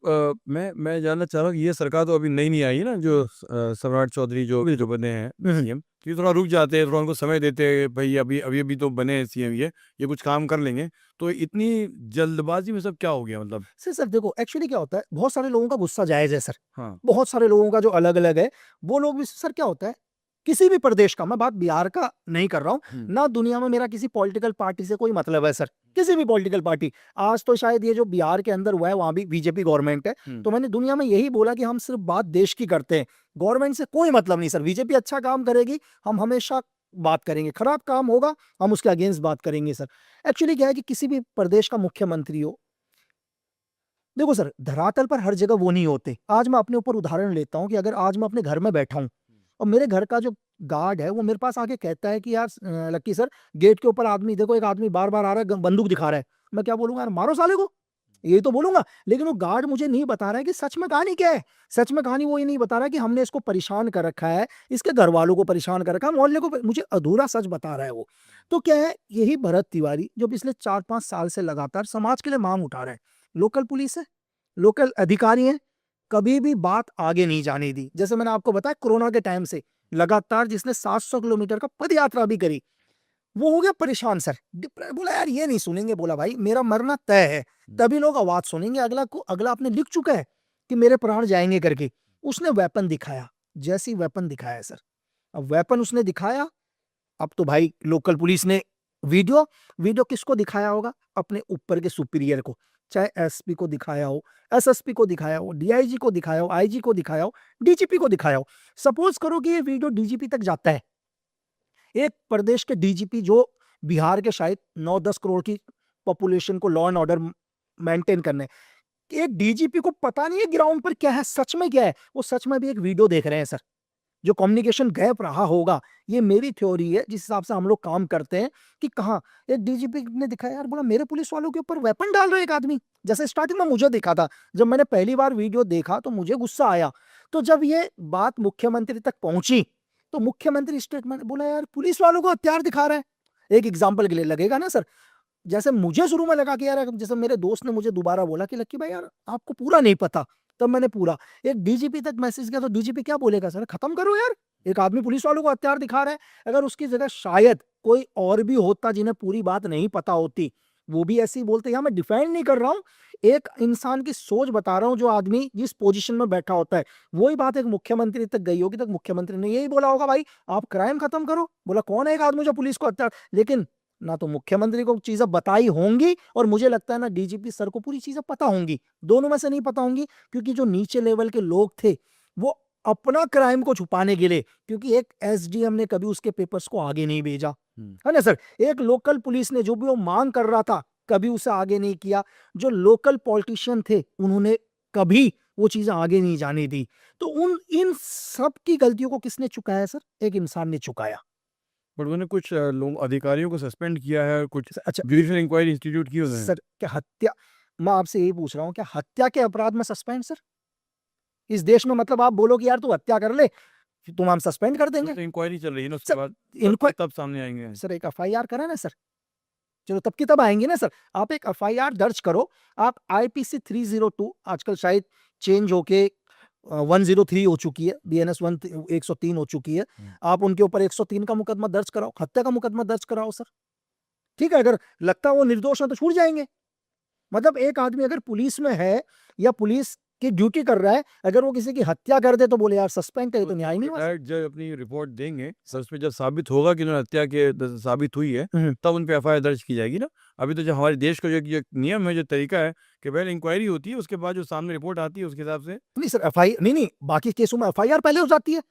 मैं जानना चाह रहा हूँ कि ये सरकार तो अभी नई नहीं आई है ना, जो सम्राट चौधरी जो बने हैं सीएम, ये थोड़ा रुक जाते हैं, थोड़ा उनको समय देते हैं, भाई अभी अभी अभी तो बने हैं सीएम, ये कुछ काम कर लेंगे, तो इतनी जल्दबाजी में सब क्या हो गया मतलब? सर देखो एक्चुअली क्या होता है, बहुत सारे लोगों का गुस्सा जायज है सर। हाँ बहुत सारे लोगों का जो अलग अलग है, वो लोग भी सर, क्या होता है किसी भी प्रदेश का, मैं बात बिहार का नहीं कर रहा हूँ ना, दुनिया में मेरा किसी पॉलिटिकल पार्टी से कोई मतलब है सर, किसी भी पॉलिटिकल पार्टी। आज तो शायद ये जो बिहार के अंदर हुआ है वहां भी बीजेपी गवर्नमेंट है, तो मैंने दुनिया में यही बोला कि हम सिर्फ बात देश की करते हैं, गवर्नमेंट से कोई मतलब नहीं सर। बीजेपी अच्छा काम करेगी हम हमेशा बात करेंगे, खराब काम होगा हम उसके अगेंस्ट बात करेंगे सर। एक्चुअली क्या है कि किसी भी प्रदेश का मुख्यमंत्री हो, देखो सर धरातल पर हर जगह वो नहीं होते। आज मैं अपने ऊपर उदाहरण लेता हूं कि अगर आज मैं अपने घर में बैठा हूं और मेरे घर का जो गार्ड है वो मेरे पास आके कहता है कि यार लक्की सर गेट के ऊपर आदमी देखो, एक आदमी बार बार आ रहा है, बंदूक दिखा रहा है, मैं क्या बोलूंगा? यार मारो साले को, यही तो बोलूंगा। लेकिन वो गार्ड मुझे नहीं बता रहा है कि सच में कहानी क्या है। सच में कहानी वो ये नहीं बता रहा है कि हमने इसको परेशान कर रखा है, इसके घर वालों को परेशान कर रखा है, मोहल्ले को, मुझे अधूरा सच बता रहा है वो। तो क्या है, यही भरत तिवारी जो पिछले 4-5 साल से लगातार समाज के लिए मांग उठा रहा है। लोकल पुलिस है, लोकल अधिकारी हैं, कभी भी बात आगे नहीं जाने दी। जैसे मैंने आपको बताया कोरोना के टाइम से लगातार जिसने 700 किलोमीटर का पद यात्रा भी करी, वो हो गया परेशान सर, बोला यार ये नहीं सुनेंगे, बोला भाई मेरा मरना तय है, तभी लोग आवाज सुनेंगे। अगला आपने लिख चुका है कि मेरे प्राण जाएंगे करके। उसने वेपन दिखाया, जैसी वेपन दिखाया सर, अब वेपन उसने दिखाया, अब तो भाई लोकल पुलिस ने वीडियो किसको दिखाया होगा? अपने ऊपर के सुपीरियर को, चाहे एसपी को दिखाया हो, एसएसपी को दिखाया हो, डीआईजी को दिखाया हो, आईजी को दिखाया हो, डीजीपी को दिखाया हो। सपोज करो कि ये वीडियो डीजीपी तक जाता है, एक प्रदेश के डीजीपी जो बिहार के शायद 9-10 करोड़ की पॉपुलेशन को लॉ एंड ऑर्डर मेंटेन करने, एक डीजीपी को पता नहीं है ग्राउंड पर क्या है, सच में क्या है। वो सच में भी एक वीडियो देख रहे हैं सर, जो कम्युनिकेशन गैप रहा होगा, ये मेरी थ्योरी है जिस हिसाब से हम लोग काम करते हैं, कि कहाँ एक डीजीपी ने दिखाया यार, बोला मेरे पुलिस वालों के ऊपर वेपन डाल रहे एक आदमी। जैसे स्टार्टिंग में मुझे दिखा था, जब मैंने पहली बार वीडियो देखा तो मुझे गुस्सा आया। तो जब ये बात मुख्यमंत्री तक पहुंची तो मुख्यमंत्री स्टेटमेंट, बोला यार पुलिस वालों को हथियार दिखा रहे हैं। एक एग्जाम्पल के लिए लगेगा ना सर, जैसे मुझे शुरू में लगा कि यार, जैसे मेरे दोस्त ने मुझे दोबारा बोला कि लक्की भाई यार आपको पूरा नहीं पता, तब मैंने पूरा एक डीजीपी तक मैसेज किया, तो डीजीपी क्या बोलेगा सर, खत्म करो यार, एक आदमी पुलिस वालों को हथियार दिखा रहा है। अगर उसकी जगह शायद कोई और भी होता जिन्हें पूरी बात नहीं पता होती, वो भी ऐसे ही बोलते। यहाँ मैं डिफेंड नहीं कर रहा हूँ, एक इंसान की सोच बता रहा हूँ, जो आदमी जिस पोजीशन में बैठा होता है। वही बात एक मुख्यमंत्री तक गई होगी, तक मुख्यमंत्री ने यही बोला होगा भाई आप क्राइम खत्म करो। बोला कौन है एक आदमी जो पुलिस को हथियार, लेकिन ना तो मुख्यमंत्री को चीजें बताई होंगी, और मुझे लगता है ना डीजीपी सर को पूरी चीजें पता होंगी, दोनों में से नहीं पता होंगी, क्योंकि जो नीचे लेवल के लोग थे वो अपना क्राइम को छुपाने के लिए, क्योंकि एक एसडीएम ने कभी उसके पेपर्स को आगे नहीं भेजा, है ना सर। एक लोकल पुलिस ने जो भी वो मांग कर रहा था कभी उसे आगे नहीं किया। जो लोकल पॉलिटिशियन थे उन्होंने कभी वो चीजें आगे नहीं जाने दी। तो उन इन सब की गलतियों को किसने चुकाया सर? एक इंसान ने चुकाया। बट उन्होंने कुछ लोग अधिकारियों को सस्पेंड किया है, कुछ अच्छा जुडिशियल इंक्वायरी इंस्टीट्यूट की उन्होंने। सर, क्या हत्या, मैं आपसे यही पूछ रहा हूँ, क्या हत्या के अपराध में सस्पेंड सर इस देश में? मतलब आप बोलो कि यार तू हत्या कर ले, तुम हम सस्पेंड कर देंगे तो इंक्वायरी चल रही है ना, उसके सर। बाद इनको तब सामने आएंगे। सर एक एफआईआर करा ना सर, चलो तब की तब आएंगे ना सर। आप एक एफआईआर दर्ज करो, आप आईपीसी 302 आजकल शायद चेंज होके 103 हो चुकी है, बीएनएस 103 हो चुकी है। आप उनके ऊपर 103 का मुकदमा दर्ज कराओ, हत्या का मुकदमा दर्ज कराओ सर। ठीक है, अगर लगता है वो निर्दोष है तो छूट जाएंगे। मतलब एक आदमी अगर पुलिस में है या पुलिस की ड्यूटी कर रहा है, अगर वो किसी की हत्या कर दे तो बोले यार सस्पेंड करे, तो न्याय नहीं हुआ सर। रिटायर्ड जज अपनी रिपोर्ट देंगे, सर उसमें जब साबित होगा कि उन्होंने हत्या के साबित हुई है, तब उन पे एफआईआर दर्ज की जाएगी ना। अभी तो जो हमारे देश का जो नियम है, जो तरीका है कि पहले इंक्वायरी होती है, उसके बाद जो सामने रिपोर्ट आती है उसके हिसाब से। नहीं सर, नहीं, बाकी केसों में एफआईआर पहले हो जाती है।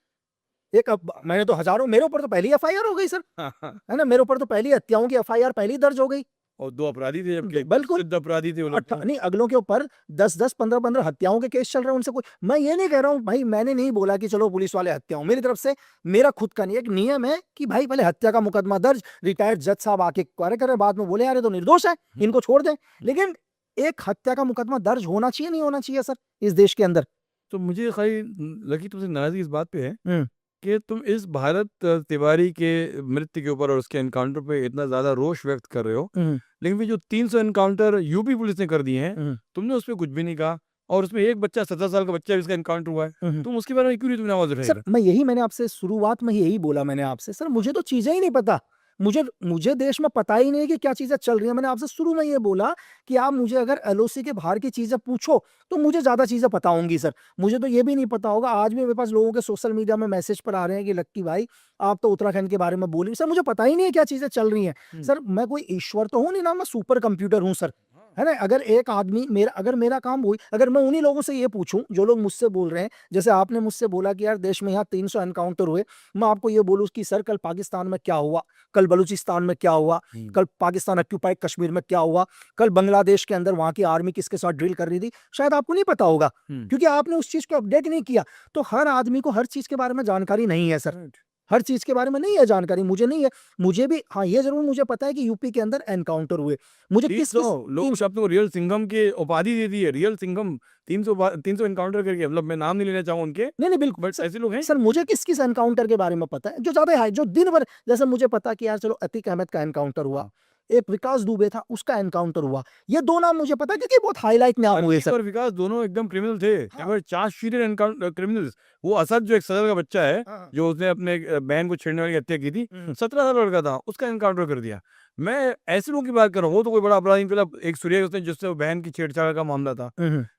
मैंने तो हजारों, मेरे ऊपर तो पहली एफआईआर हो गई सर, है ना। मेरे ऊपर तो पहली हत्याओं की एफआईआर पहली दर्ज हो गई। और 2 अपराधी थे, जबकि बिल्कुल सिद्ध अपराधी थे वो लोग। नहीं, अगलों के ऊपर 10-10, 15-15 हत्याओं के केस चल रहे हैं उनसे। कोई, मैं ये नहीं कह रहा हूँ भाई, मैंने नहीं बोला कि चलो पुलिस वाले हत्याओं, मेरी तरफ से मेरा खुद का नहीं, एक नियम है कि भाई पहले हत्या का मुकदमा दर्ज, रिटायर्ड जज साहब आके क्वारे करें, बाद में बोले यार ये तो निर्दोष है, इनको छोड़ दें। लेकिन एक हत्या का मुकदमा दर्ज होना चाहिए, नहीं होना चाहिए सर इस देश के अंदर? तो मुझे खाली लगी तुमसे नाराजगी इस बात पे है कि तुम इस भारत तिवारी के मृत्यु के ऊपर और उसके एनकाउंटर पे इतना ज्यादा रोष व्यक्त कर रहे हो, लेकिन फिर जो 300 एनकाउंटर यूपी पुलिस ने कर दिए हैं, तुमने उस पर कुछ भी नहीं कहा। और उसमें एक बच्चा 17 साल का बच्चा जिसका एनकाउंटर हुआ है, तुम उसके बारे में क्यों नहीं तुमने आवाज उठाई? सर मैं यही, मैंने आपसे शुरुआत में यही बोला, मैंने आपसे सर, मुझे तो चीजें ही नहीं पता। मुझे देश में पता ही नहीं है कि क्या चीजें चल रही हैं। मैंने आपसे शुरू में ये बोला कि आप मुझे अगर एलओसी के बाहर की चीजें पूछो तो मुझे ज्यादा चीजें पता होंगी सर। मुझे तो ये भी नहीं पता होगा, आज भी मेरे पास लोगों के सोशल मीडिया में मैसेज पर आ रहे हैं कि लक्की भाई आप तो उत्तराखंड के बारे में बोली। सर मुझे पता ही नहीं है क्या चीजें चल रही हैं सर। मैं कोई ईश्वर तो हूँ नहीं ना, मैं सुपर कंप्यूटर हूँ सर, है ना। अगर एक आदमी मेरा काम हुई, अगर मैं उन्हीं लोगों से ये पूछूं जो लोग मुझसे बोल रहे हैं, जैसे आपने मुझसे बोला कि यार देश में यहाँ 300 एनकाउंटर हुए, मैं आपको ये बोलूं कि सर कल पाकिस्तान में क्या हुआ, कल बलूचिस्तान में क्या हुआ, कल पाकिस्तान ऑक्यूपाइड कश्मीर में क्या हुआ, कल बांग्लादेश के अंदर वहां की आर्मी किसके साथ ड्रिल कर रही थी, शायद आपको नहीं पता होगा क्योंकि आपने उस चीज को अपडेट नहीं किया। तो हर आदमी को हर चीज के बारे में जानकारी नहीं है सर, हर चीज के बारे में नहीं है जानकारी, मुझे नहीं है। मुझे भी, हाँ ये जरूर मुझे पता है कि यूपी के अंदर एनकाउंटर हुए। मुझे किस लोग शब्द को रियल सिंघम की उपाधि दे दी है, रियल सिंघम 300 एनकाउंटर करके। मतलब मैं नाम नहीं लेना चाहूँ उनके, नहीं बिल्कुल, बट ऐसे लोग हैं सर मुझे किस एनकाउंटर के बारे में पता है जो ज्यादा है, जो दिन भर, जैसे मुझे पता कि यार चलो अतीक अहमद का एनकाउंटर हुआ, एक विकास दुबे था उसका एनकाउंटर हुआ, ये दो नाम मुझे पता है क्योंकि बहुत हाईलाइट नाम हुए सर। और विकास दोनों एकदम क्रिमिनल थे, चार्ज शीटेड एनकाउंटर क्रिमिनल्स। वो असद जो एक सदर का बच्चा है, जो उसने अपने बहन को छेड़ने वाली हत्या की थी, 17 साल लड़का था, उसका एनकाउंटर कर दिया। मैं ऐसे लोगों की बात कर रहा हूँ, वो तो कोई बड़ा अपराधी नहीं, एक सूर्य उसने जिससे बहन की छेड़छाड़ का मामला था,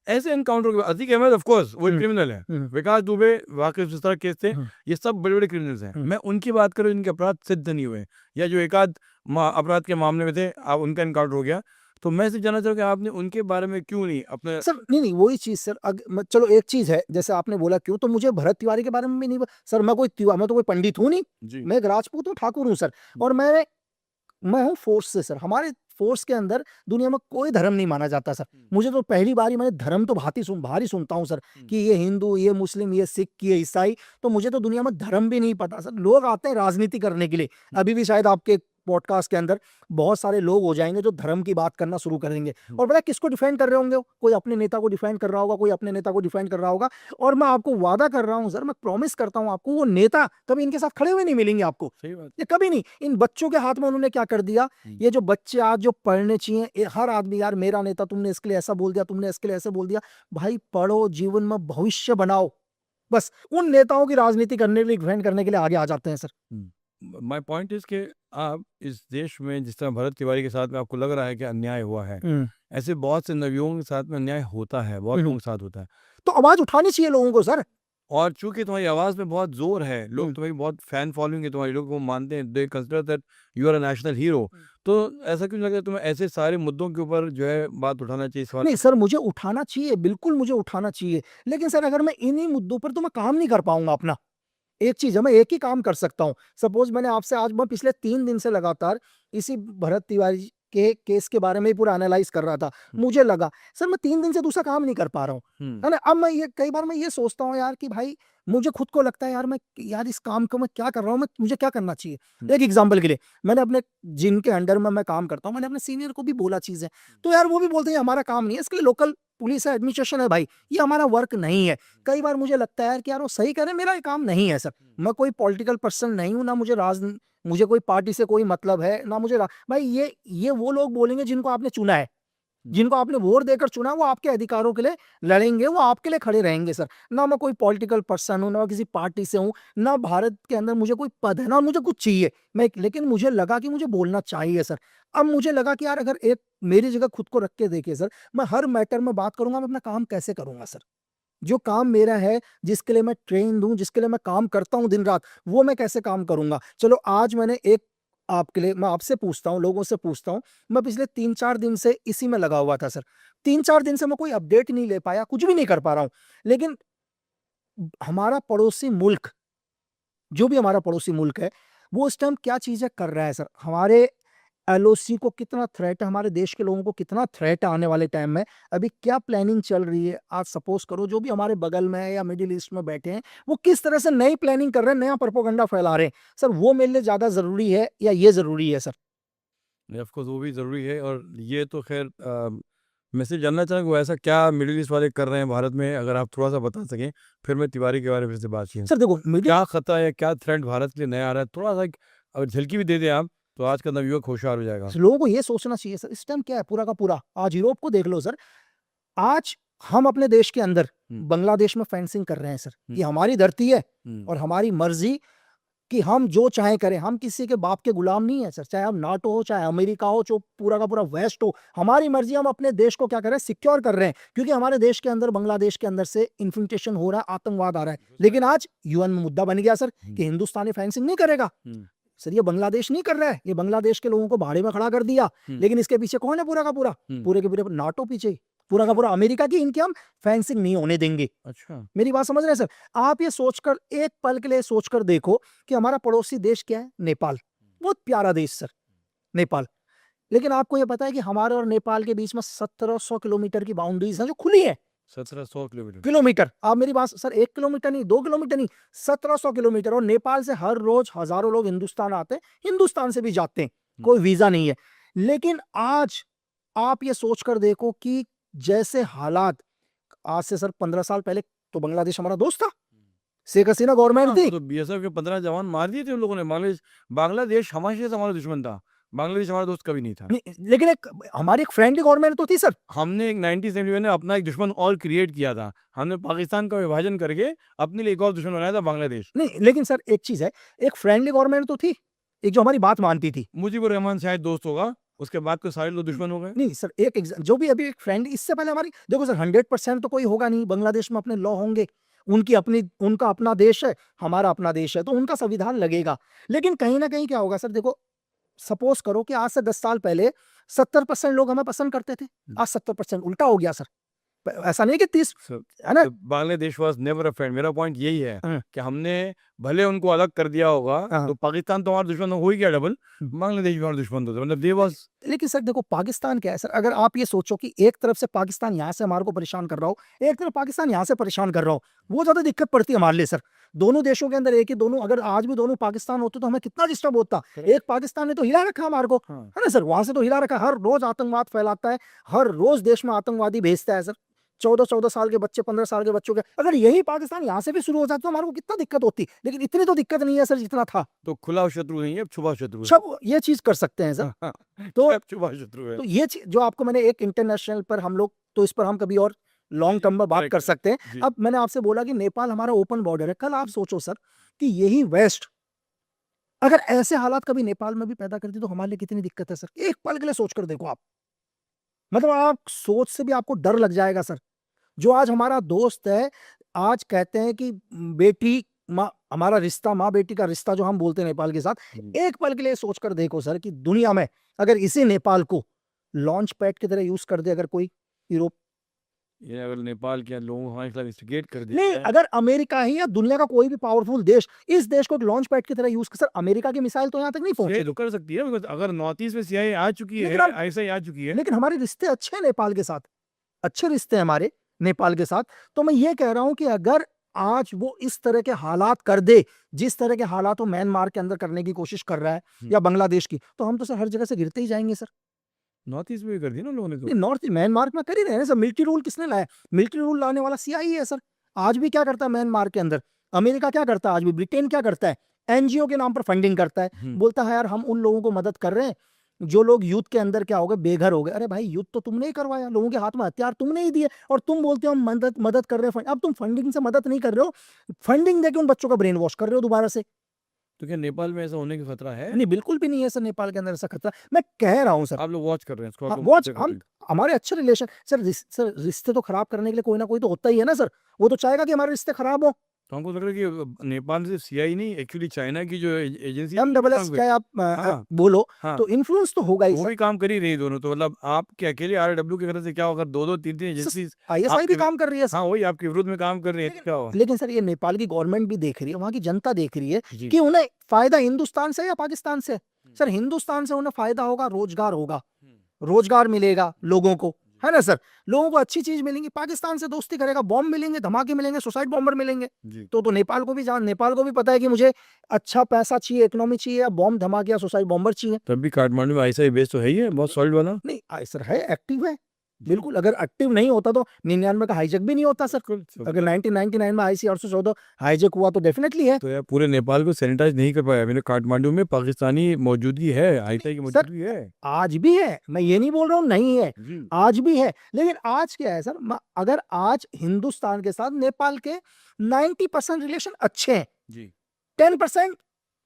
ऐसे एनकाउंटर के बाद अतीक अहमद ऑफ कोर्स वो क्रिमिनल है, विकास दुबे वाकई इस तरह केस थे, ये सब बड़े बड़े क्रिमिनल्स हैं। मैं उनकी बात करूँ जिनके अपराध सिद्ध नहीं हुए, या जो एक आध अपराध के मामले में थे, आप उनका एनकाउंटर हो गया। तो मैं सिर्फ जानना चाहूँ कि आपने उनके बारे में क्यों नहीं अपने सर, नहीं वही चीज सर। चलो एक चीज है, जैसे आपने बोला क्यों, तो मुझे भरत तिवारी के बारे में भी नहीं सर। मैं तो कोई पंडित हूँ नहीं, मैं एक राजपूत हूँ, ठाकुर हूँ सर। और मैं हूँ फोर्स से सर। हमारे फोर्स के अंदर दुनिया में कोई धर्म नहीं माना जाता सर। मुझे तो पहली बार ही मैंने धर्म तो भारी सुनता हूँ सर, कि ये हिंदू, ये मुस्लिम, ये सिख, ये ईसाई। तो मुझे तो दुनिया में धर्म भी नहीं पता सर। लोग आते हैं राजनीति करने के लिए, अभी भी शायद आपके पॉडकास्ट के अंदर बहुत सारे लोग हो जाएंगे जो धर्म की बात करना शुरू करेंगे, और पता है किसको डिफेंड कर रहे होंगे? कोई अपने नेता को डिफेंड कर रहा होगा, कोई अपने नेता को डिफेंड कर रहा होगा। और मैं आपको वादा कर रहा हूं सर, मैं प्रॉमिस करता हूं आपको, वो नेता कभी इनके साथ खड़े हुए नहीं मिलेंगे आपको। सही बात, ये कभी नहीं। इन बच्चों के हाथ में उन्होंने क्या कर दिया, ये जो बच्चे आज जो पढ़ने चाहिए, हर आदमी यार मेरा नेता, तुमने इसके लिए ऐसा बोल दिया, तुमने इसके लिए ऐसा बोल दिया। भाई पढ़ो, जीवन में भविष्य बनाओ। बस उन नेताओं की राजनीति करने के लिए, डिफेंड करने के लिए आगे आ जाते हैं सर। माय पॉइंट इज कि आप इस देश में जिस तरह भरत तिवारी के साथ में आपको लग रहा है कि अन्याय हुआ है, ऐसे बहुत से नवयुवकों के साथ में अन्याय होता है, बहुत लोगों के साथ होता है। तो आवाज उठानी चाहिए लोगों को सर। और चूंकि तुम्हारी आवाज में बहुत जोर है, लोग हम्म, तुम्हें बहुत फैन फॉलोइंग है तुम्हारी, लोग वो मानते हैं, they consider that you are a national hero. तो ऐसा क्यों लगता है तुम्हें ऐसे सारे मुद्दों के ऊपर जो है बात उठाना चाहिए, सवाल? नहीं सर, मुझे उठाना चाहिए, बिल्कुल मुझे उठाना चाहिए, लेकिन सर अगर मैं इन्हीं मुद्दों पर तो मैं काम नहीं कर पाऊंगा अपना। एक चीज है, मैं एक ही काम कर सकता हूँ। सपोज मैंने आपसे आज, मैं पिछले 3 दिन से लगातार इसी भरत तिवारी के केस के बारे में ही पूरा एनालाइज कर रहा था। मुझे लगा सर मैं 3 दिन से दूसरा काम नहीं कर पा रहा हूँ, है ना। अब मैं ये कई बार मैं ये सोचता हूँ यार कि भाई, मुझे खुद को लगता है यार, मैं यार इस काम को मैं क्या कर रहा हूँ, मैं मुझे क्या करना चाहिए। एक एग्जाम्पल के लिए, मैंने अपने जिनके अंडर में मैं काम करता हूँ, मैंने अपने सीनियर को भी बोला चीजें, तो यार वो भी बोलते हैं हमारा काम नहीं है, इसके लिए लोकल पुलिस है, एडमिनिस्ट्रेशन है, भाई ये हमारा वर्क नहीं है। कई बार मुझे लगता है यार कि यार वो सही कह रहे हैं, मेरा ये काम नहीं है सर। मैं कोई पॉलिटिकल पर्सन नहीं हूं, ना मुझे मुझे कोई पार्टी से कोई मतलब है, ना मुझे भाई ये वो लोग बोलेंगे जिनको आपने चुना है, जिनको आपने वोट देकर चुना, वो आपके अधिकारों के लिए लड़ेंगे, वो आपके लिए खड़े रहेंगे सर। ना मैं कोई पॉलिटिकल पर्सन हूं, ना किसी पार्टी से हूं, ना भारत के अंदर मुझे कोई पद है, ना मुझे कुछ चाहिए। लेकिन मुझे लगा कि मुझे बोलना चाहिए सर। अब मुझे लगा कि यार अगर एक मेरी जगह खुद को रख के देखिए सर, मैं हर मैटर में बात करूंगा, मैं अपना काम कैसे करूंगा सर। जो काम मेरा है, जिसके लिए मैं ट्रेन दूं, जिसके लिए मैं काम करता हूं दिन रात, वो मैं कैसे काम करूंगा। चलो आज मैंने एक आपके लिए, मैं आपसे पूछता हूं, लोगों से पूछता हूं, मैं पिछले 3-4 दिन से इसी में लगा हुआ था सर। 3-4 दिन से मैं कोई अपडेट नहीं ले पाया, कुछ भी नहीं कर पा रहा हूं। लेकिन हमारा पड़ोसी मुल्क, जो भी हमारा पड़ोसी मुल्क है, वो इस टाइम क्या चीजें कर रहा है सर। हमारे एलओसी को कितना थ्रेट है, हमारे देश के लोगों को कितना थ्रेट है आने वाले टाइम में, अभी क्या प्लानिंग चल रही है। आज सपोज करो जो भी हमारे बगल में है या मिडिल ईस्ट में बैठे हैं, वो किस तरह से नई प्लानिंग कर रहे हैं, नया प्रोपोगंडा फैला रहे हैं सर, वो मेरे लिए ज्यादा जरूरी है या ये जरूरी है सर। ऑफ कोर्स वो भी ज़रूरी है, और ये तो खैर मैं सिर्फ जानना चाहूँगा वो ऐसा क्या मिडिल ईस्ट वाले कर रहे हैं भारत में, अगर आप थोड़ा सा बता सकें, फिर मैं तिवारी के बारे में फिर से बात की। सर देखो क्या खतरा है, क्या थ्रेट भारत के लिए नया आ रहा है, थोड़ा सा अगर झलकी भी दे दें आप, तो आज का नवयुवक होशियार हो जाएगा। लोगों को ये सोचना चाहिए सर, इस टाइम क्या है पूरा का पूरा, आज यूरोप को देख लो सर। आज हम अपने देश के अंदर बांग्लादेश में फेंसिंग कर रहे हैं सर, कि हमारी धरती है और हमारी मर्जी कि हम जो चाहे करें। हम किसी के बाप के गुलाम नहीं है सर, चाहे हम नाटो हो, चाहे अमेरिका हो, जो पूरा का पूरा वेस्ट हो, हमारी मर्जी। हम अपने देश को क्या कर रहे हैं, सिक्योर कर रहे हैं, क्योंकि हमारे देश के अंदर, बांग्लादेश के अंदर से इन्फिल्ट्रेशन हो रहा है, आतंकवाद आ रहा है। लेकिन आज यूएन में मुद्दा बन गया सर कि हिंदुस्तानी फेंसिंग नहीं करेगा। सर ये बांग्लादेश नहीं कर रहा है, ये बांग्लादेश के लोगों को भाड़े में खड़ा कर दिया। लेकिन इसके पीछे कौन है पूरा का पूरा, पूरे के पूरे नाटो पीछे, पूरा का पूरा अमेरिका की। इनके हम फेंसिंग नहीं होने देंगे। अच्छा, मेरी बात समझ रहे हैं सर। आप ये सोचकर, एक पल के लिए सोचकर देखो कि हमारा पड़ोसी देश क्या है, नेपाल। बहुत प्यारा देश सर, नेपाल। लेकिन आपको ये पता है कि हमारे और नेपाल के बीच में 1700 किलोमीटर की बाउंड्रीज हैं जो खुली है। 1700 किलोमीटर? किलोमीटर, आप मेरी बात सर, 1 किलोमीटर नहीं, 2 किलोमीटर नहीं, 1700 किलोमीटर। और नेपाल से हर रोज हजारों लोग हिंदुस्तान आते हैं, हिंदुस्तान से भी जाते हैं, कोई वीजा नहीं है। लेकिन आज आप ये सोचकर देखो कि जैसे हालात, आज से सर 15 साल पहले तो बांग्लादेश हमारा दोस्त था, शेख हसीना गवर्नमेंट थी। तो बीएसएफ के 15 जवान मार दिए थे उन लोगों ने। बांग्लादेश बांग्लादेश हमेशा से हमारा दुश्मन था, बांग्लादेश हमारा दोस्त कभी नहीं था। लेकिन एक हमारी एक फ्रेंडली गवर्नमेंट तो थी सर। हमने एक 1971 में अपना एक दुश्मन और क्रिएट किया था, हमने पाकिस्तान का विभाजन करके अपने लिए एक और दुश्मन बनाया था, बांग्लादेश। नहीं लेकिन सर एक चीज है, एक फ्रेंडली गवर्नमेंट तो थी, एक जो हमारी बात मानती थी। मुजीबुर रहमान शायद दोस्त होगा, उसके बाद तो सारे लोग दुश्मन हो गए। नहीं सर, जो भी अभी एक फ्रेंड, इससे पहले हमारी देखो सर, 100% तो कोई होगा नहीं, बांग्लादेश में अपने लॉ होंगे, उनकी अपनी, उनका अपना देश है, हमारा अपना देश है, तो उनका संविधान लगेगा। लेकिन कहीं ना कहीं क्या होगा सर, देखो सपोज करो कि आज से 10 साल पहले 70% लोग हमें पसंद करते थे, आज 70% उल्टा हो गया सर। ऐसा नहीं कि 30, है ना। Bangladesh was never a friend. मेरा पॉइंट यही है हाँ, कि हमने भले उनको अलग कर दिया होगा, हाँ। तो पाकिस्तान तो हमारा दुश्मन हो ही गया डबल, बांग्लादेश भी हमारा दुश्मन तो था, मतलब दे वाज। लेकिन सर देखो पाकिस्तान क्या है सर, अगर आप ये सोचो कि एक तरफ से पाकिस्तान यहाँ से हमारे को परेशान कर रहा हो, एक तरफ पाकिस्तान यहाँ से परेशान कर रहा हो, वो ज्यादा दिक्कत पड़ती है हमारे लिए सर। दोनों देशों के अंदर एक ही, दोनों अगर आज भी दोनों पाकिस्तान होते तो हमें कितना डिस्टर्ब होता। एक पाकिस्तान ने तो हिला रखा हमारे को, हाँ। है ना सर, वहां से तो हिला रखा, हर रोज आतंकवाद फैलाता है, हर रोज देश में आतंकवादी भेजता है सर। 14-14 साल के बच्चे, 15 साल के बच्चों के, अगर यही पाकिस्तान यहाँ से भी शुरू हो जाता तो हमारे को कितना दिक्कत होती। लेकिन इतनी तो दिक्कत नहीं है सर जितना था। तो खुला शत्रु नहीं है, अब छुपा शत्रु है। सब ये चीज कर सकते हैं सर। तो अब छुपा शत्रु है। तो ये जो आपको मैंने एक इंटरनेशनल पर हम लोग, तो इस पर हम कभी और लॉन्ग टर्म में बात Correct, कर सकते हैं। जी। अब मैंने आपसे बोला कि नेपाल हमारा ओपन बॉर्डर है, कल आप सोचो सर कि यही वेस्ट अगर ऐसे हालात कभी नेपाल में भी पैदा करती तो हमारे लिए कितनी दिक्कत है सर। एक पल के लिए सोच कर देखो आप, मतलब आप सोच से भी आपको डर लग जाएगा सर। जो आज हमारा दोस्त है, आज कहते हैं कि बेटी माँ, हमारा रिश्ता माँ बेटी का रिश्ता जो हम बोलते हैं नेपाल के साथ, एक पल के लिए सोचकर देखो सर कि दुनिया में अगर इसी नेपाल को लॉन्च पैड की तरह यूज कर दे अगर कोई यूरोप, ये अगर नेपाल के लोगों को हमारे खिलाफ इंस्टिगेट कर दिया नहीं जाए, अगर अमेरिका ही या दुनिया का कोई भी पावरफुल देश इस देश को एक लॉन्च पैड की तरह यूज कर, सर अमेरिका की मिसाइल तो यहाँ तक नहीं CIA पहुंची, तो कर सकती है, because अगर नॉर्थ ईस्ट में CIA आ चुकी है, लेकिन हम- ISI आ चुकी है, लेकिन हमारे रिश्ते अच्छे हैं नेपाल के साथ, अच्छे रिश्ते हैं हमारे नेपाल के साथ। तो मैं ये कह रहा हूं कि अगर आज वो इस तरह के हालात कर दे जिस तरह के हालात वो म्यांमार के अंदर करने की कोशिश कर रहा है या बांग्लादेश की, तो हम तो सर हर जगह से गिरते ही जाएंगे सर। नॉर्थ ईस्ट में भी कर दी ना लोगों ने तो। नहीं, नॉर्थ म्यांमार में कर ही रहे हैं सर, मिलिट्री रूल किसने लाया? मिलिट्री रूल लाने वाला CIA है सर। आज भी क्या करता है म्यांमार के अंदर? अमेरिका क्या करता है? आज भी ब्रिटेन क्या करता है? एनजीओ के नाम पर फंडिंग करता है, बोलता है यार हम उन लोगों को मदद कर रहे हैं जो लोग यूथ के अंदर क्या हो गए, बेघर हो गए। अरे भाई यूथ तो तुमने ही करवाया, लोगों के हाथ में हथियार तुमने ही दिए और तुम बोलते हो हम मदद कर रहे हैं। अब तुम फंडिंग से मदद नहीं कर रहे हो, फंडिंग देके उन बच्चों का ब्रेन वॉश कर रहे हो दोबारा से। तो क्या नेपाल में ऐसा होने का खतरा है? नहीं बिल्कुल भी नहीं है सर, नेपाल के अंदर ऐसा खतरा। मैं कह रहा हूँ सर, आप लोग वॉच कर रहे हैं इसको, आप हाँ, लोग वॉच चेक कर हम रहे हैं। हमारे अच्छे रिलेशन सर रिश्ते तो खराब करने के लिए कोई ना कोई तो होता ही है ना सर। वो तो चाहेगा कि हमारे रिश्ते खराब हो। तो हमको लग रहा है कि नेपाल से CIA नहीं, एक्चुअली चाइना की जो एजेंसी है, MSS चाहे आप हाँ, बोलो हाँ, तो इन्फ्लुएंस तो होगा ही वो सर। भी काम कर ही रही दोनों। तो मतलब आपके अकेले RW की तरफ से क्या होगा, 2-2 3-3 एजेंसी ISI भी काम कर रही है सर। हाँ वही आपके विरुद्ध में काम कर रही है, क्या हुआ? लेकिन सर ये नेपाल की गवर्नमेंट भी देख रही है, वहां की जनता देख रही है जी। कि उन्हें फायदा हिंदुस्तान से या पाकिस्तान से। सर हिंदुस्तान से उन्हें फायदा होगा, रोजगार होगा, रोजगार मिलेगा लोगों को, है ना सर, लोगों को अच्छी चीज मिलेंगी। पाकिस्तान से दोस्ती करेगा, बॉम्ब मिलेंगे, धमाके मिलेंगे, सुसाइड बॉम्बर मिलेंगे। जी। तो नेपाल को भी नेपाल को भी पता है कि मुझे अच्छा पैसा चाहिए, इकोनॉमी चाहिए, या बॉम्ब धमाके या सुसाइड बॉम्बर चाहिए। तब भी काठमांडू में ISI बेस तो है ही है, बहुत सॉलिड वाला। नहीं सर है, एक्टिव है बिल्कुल। अगर एक्टिव नहीं होता तो 99 का हाईजैक भी नहीं होता सर। अगर 1999 में ICRC-14 हाईजैक हुआ तो डेफिनेटली है। तो यार पूरे नेपाल को सैनिटाइज नहीं कर पाया मैंने। काठमांडू में पाकिस्तानी मौजूदगी है, ISI की मौजूदगी है, आज भी है, मैं ये नहीं बोल रहा हूँ नहीं है, जी। आज भी है। लेकिन आज क्या है सर, अगर आज हिंदुस्तान के साथ नेपाल के 90% रिलेशन अच्छे हैं, जी। 10%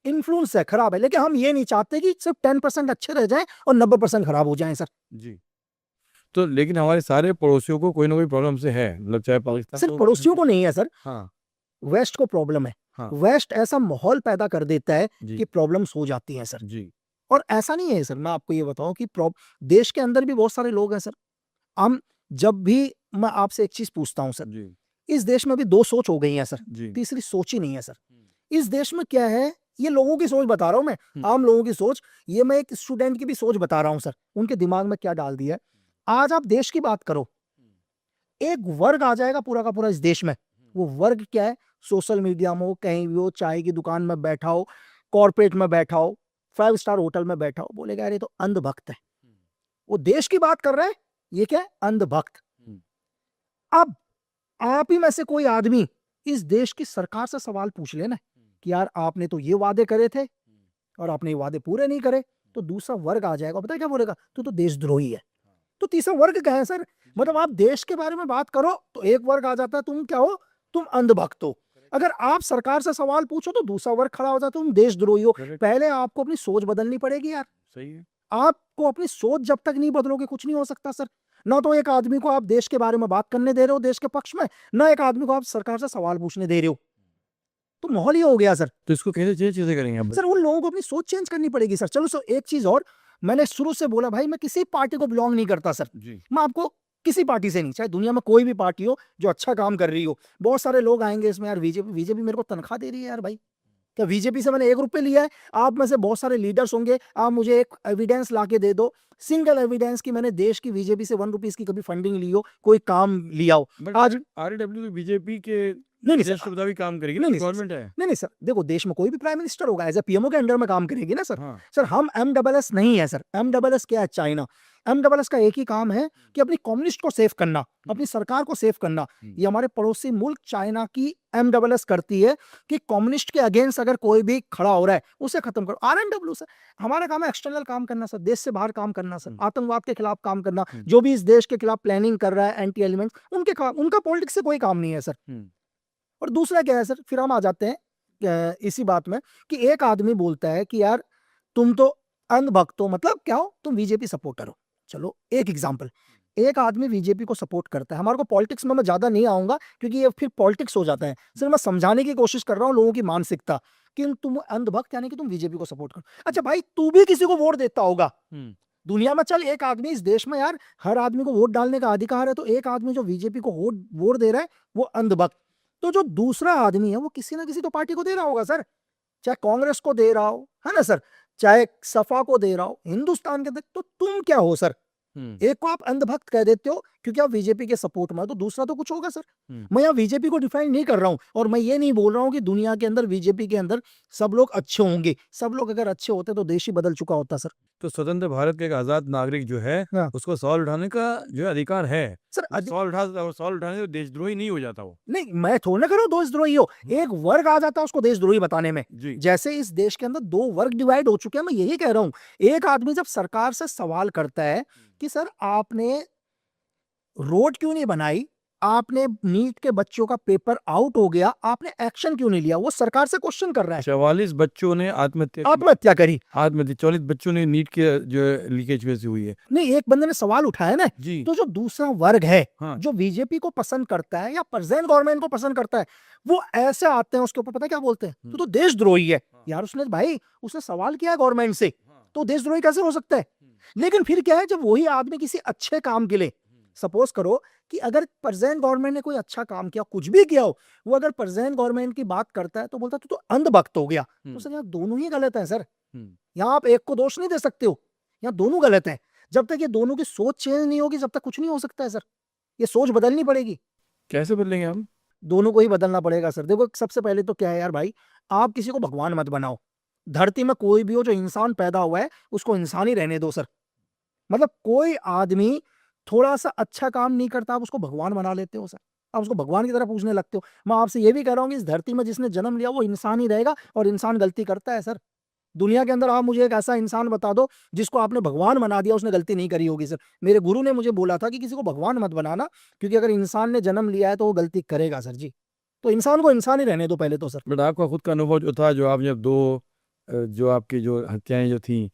इन्फ्लुएंस है, खराब है। लेकिन हम ये नहीं चाहते कि सिर्फ 10% अच्छे रह जाएं और 90% खराब हो जाएं सर। जी। तो लेकिन हमारे सारे पड़ोसियों को कोई ना कोई प्रॉब्लम से है, मतलब चाहे पाकिस्तान सिर्फ पड़ोसियों को नहीं है सर, हाँ, वेस्ट को प्रॉब्लम है। हाँ। वेस्ट ऐसा माहौल पैदा कर देता है जी। कि प्रॉब्लम्स हो जाती हैं सर। जी। और ऐसा नहीं है सर, मैं आपको ये बताऊं कि देश के अंदर भी बहुत सारे लोग हैं सर। हम जब भी, मैं आपसे एक चीज पूछता हूं सर, जी। इस देश में भी 2 सोच हो गई हैं सर, जी। तीसरी सोच ही नहीं है सर। इस देश में क्या है, ये लोगों की सोच बता रहा हूं मैं, आम लोगों की सोच। ये मैं एक स्टूडेंट की भी सोच बता रहा हूं सर, उनके दिमाग में क्या डाल दिया है। आज आप देश की बात करो, एक वर्ग आ जाएगा पूरा का पूरा इस देश में। वो वर्ग क्या है, सोशल मीडिया में हो, कहीं भी हो, चाय की दुकान में बैठा हो, कॉर्पोरेट में बैठा हो, 5 स्टार होटल में बैठा हो, बोलेगा यार ये तो अंधभक्त है। वो देश की बात कर रहा है, ये क्या है, अंधभक्त। अब आप ही में से कोई आदमी इस देश की सरकार से सवाल पूछ लेना कि यार आपने तो ये वादे करे थे और आपने ये वादे पूरे नहीं करे, तो दूसरा वर्ग आ जाएगा, पता है क्या बोलेगा, तू तो देशद्रोही है। तो तीसरा वर्ग क्या है सर, मतलब आप देश के बारे में बात करो तो एक वर्ग आ जाता है, तुम क्या हो, तुम अंधभक्त हो। अगर आप सरकार से सवाल पूछो तो दूसरा वर्ग खड़ा हो जाता है, तुम देशद्रोही हो। पहले आपको अपनी सोच बदलनी पड़ेगी यार। सही है। आपको अपनी सोच जब तक नहीं बदलोगे कुछ नहीं हो सकता सर। ना तो एक आदमी को आप देश के बारे में बात करने दे रहे हो देश के पक्ष में, ना एक आदमी को आप सरकार से सवाल पूछने दे रहे हो। तो माहौल ही हो गया सर। तो इसको कैसे चीजें करेंगे आप? सर उन लोगों को अपनी सोच चेंज करनी पड़ेगी सर। चलो सर एक चीज और, मैंने शुरू से बोला भाई मैं किसी पार्टी को बिलोंग नहीं करता सर। जी। मैं आपको किसी पार्टी से नहीं, चाहे दुनिया में कोई भी पार्टी हो जो अच्छा काम कर रही हो। बहुत सारे लोग आएंगे इसमें, यार बीजेपी मेरे को तनख्वाह दे रही है यार भाई, क्या बीजेपी से मैंने 1 रुपए लिया है? आप में से बहुत सारे लीडर्स होंगे, आप मुझे एक एविडेंस लाके दे दो, सिंगल एविडेंस की मैंने देश की बीजेपी से 1 रुपीस की कभी फंडिंग ली हो, कोई काम लिया हो। आज RW तो बीजेपी के नहीं देश के मुताबिक काम करेगी, नहीं गवर्नमेंट है। नहीं सर, देखो देश में कोई भी प्राइम मिनिस्टर होगा एज ए पीएमओ के अंडर में काम करेगी ना सर। हाँ। सर हम MSS नहीं है सर। MSS क्या है, चाइना। MSS का एक ही काम है कि अपनी कम्युनिस्ट को सेव करना, अपनी सरकार को सेव करना। ये हमारे पड़ोसी मुल्क चाइना की MSS करती है कि कम्युनिस्ट के अगेंस्ट अगर कोई भी खड़ा हो रहा है उसे खत्म करो। RNW सर हमारा काम है एक्सटर्नल काम करना सर, देश से बाहर काम करना सर, आतंकवाद के खिलाफ काम करना। जो भी इस देश के खिलाफ प्लानिंग कर रहा है एंटी एलिमेंट्स, उनका पॉलिटिक्स से कोई काम नहीं है सर। और दूसरा क्या है सर, फिर हम आ जाते हैं इसी बात में कि एक आदमी बोलता है कि यार तुम तो अंधभक्त हो, मतलब क्या हो, तुम बीजेपी सपोर्टर हो। चलो एक एग्जांपल, एक आदमी बीजेपी को सपोर्ट करता है, हमारे को पॉलिटिक्स में मैं ज्यादा नहीं आऊंगा क्योंकि ये फिर पॉलिटिक्स हो जाता है, सिर्फ मैं समझाने की कोशिश कर रहा हूँ लोगों की मानसिकता कि तुम अंधभक्त यानी कि तुम बीजेपी को सपोर्ट करो। अच्छा भाई, तू भी किसी को वोट देता होगा दुनिया में, चल एक आदमी इस देश में यार हर आदमी को वोट डालने का अधिकार है, तो एक आदमी जो बीजेपी को वोट दे रहा है वो अंधभक्त, तो जो दूसरा आदमी है वो किसी ना किसी तो पार्टी को दे रहा होगा सर, चाहे कांग्रेस को दे रहा हो, है ना सर, चाहे सपा को दे रहा हो, हिंदुस्तान के अंदर, तो तुम क्या हो सर? एक को आप अंधभक्त कह देते हो क्योंकि आप बीजेपी के सपोर्ट में हो, तो दूसरा तो कुछ होगा सर। मैं यहाँ बीजेपी को डिफाइन नहीं कर रहा हूँ और मैं ये नहीं बोल रहा हूँ कि दुनिया के अंदर बीजेपी के अंदर सब लोग अच्छे होंगे, सब लोग अगर अच्छे होते तो देश ही बदल चुका होता सर। तो स्वतंत्र भारत के एक आजाद नागरिक जो है हाँ। उसको सवाल उठाने का जो है अधिकार है सर सवाल उठाने से देशद्रोही नहीं हो जाता वो। नहीं, मैं थोड़ा ना करो देशद्रोही हो, एक वर्ग आ जाता है उसको देशद्रोही बताने में। जी जैसे इस देश के अंदर दो वर्ग डिवाइड हो चुके हैं, मैं यही कह रहा हूँ। एक आदमी जब सरकार से सवाल करता है कि सर आपने रोड क्यों नहीं बनाई, आपने नीट के बच्चों का पेपर आउट हो गया, आपने एक्शन क्यों नहीं लिया, वो सरकार से क्वेश्चन कर रहा है। 44 बच्चों ने आत्महत्या करी। आत्महत्या 44 बच्चों ने नीट के जो लीकेज में से हुई है। नहीं, एक बंदे ने सवाल उठाया ना, जी तो जो दूसरा वर्ग है हाँ जो बीजेपी को पसंद करता है या प्रेजेंट गवर्नमेंट को पसंद करता है, वो ऐसे आते हैं उसके ऊपर, पता क्या बोलते हैं, तू तो देशद्रोही है। यार उसने भाई उसने सवाल किया गवर्नमेंट से, तो देशद्रोही कैसे हो सकता है? लेकिन फिर क्या है, जब वही आदमी किसी अच्छे काम के लिए, सपोज करो कि अगर प्रेजेंट गवर्नमेंट ने कोई अच्छा काम किया, कुछ भी किया हो, वो अगर प्रेजेंट गवर्नमेंट की बात करता है तो बोलता है तू तो अंधभक्त हो गया। तो सर यहाँ दोनों ही गलत है सर, यहाँ आप एक को दोष नहीं दे सकते हो, यहाँ दोनों गलत है। जब तक ये दोनों की सोच चेंज नहीं होगी, जब तक कुछ नहीं हो सकता है सर। ये सोच बदलनी पड़ेगी, कैसे बदलेंगे हम? दोनों को ही बदलना पड़ेगा सर। देखो सबसे पहले तो क्या है यार भाई, आप किसी को भगवान मत बनाओ। धरती में कोई भी हो जो इंसान पैदा हुआ है उसको इंसान ही रहने दो सर। मतलब कोई आदमी थोड़ा सा अच्छा काम नहीं करता, आप उसको भगवान बना लेते हो सर, आप उसको भगवान की तरह पूजने लगते हो। मैं आपसे ये भी कह रहा हूँ कि इस धरती में जिसने जन्म लिया वो इंसान ही रहेगा, और इंसान गलती करता है सर। दुनिया के अंदर आप मुझे एक ऐसा इंसान बता दो जिसको आपने भगवान बना दिया, उसने गलती नहीं करी होगी सर। मेरे गुरु ने मुझे बोला था कि किसी को भगवान मत बनाना, क्योंकि अगर इंसान ने जन्म लिया है तो वो गलती करेगा सर जी। तो इंसान को इंसान ही रहने दो पहले तो सर। बट आपका खुद का अनुभव जो था, जो आप जब जो आपकी जो हत्याएं जो थी,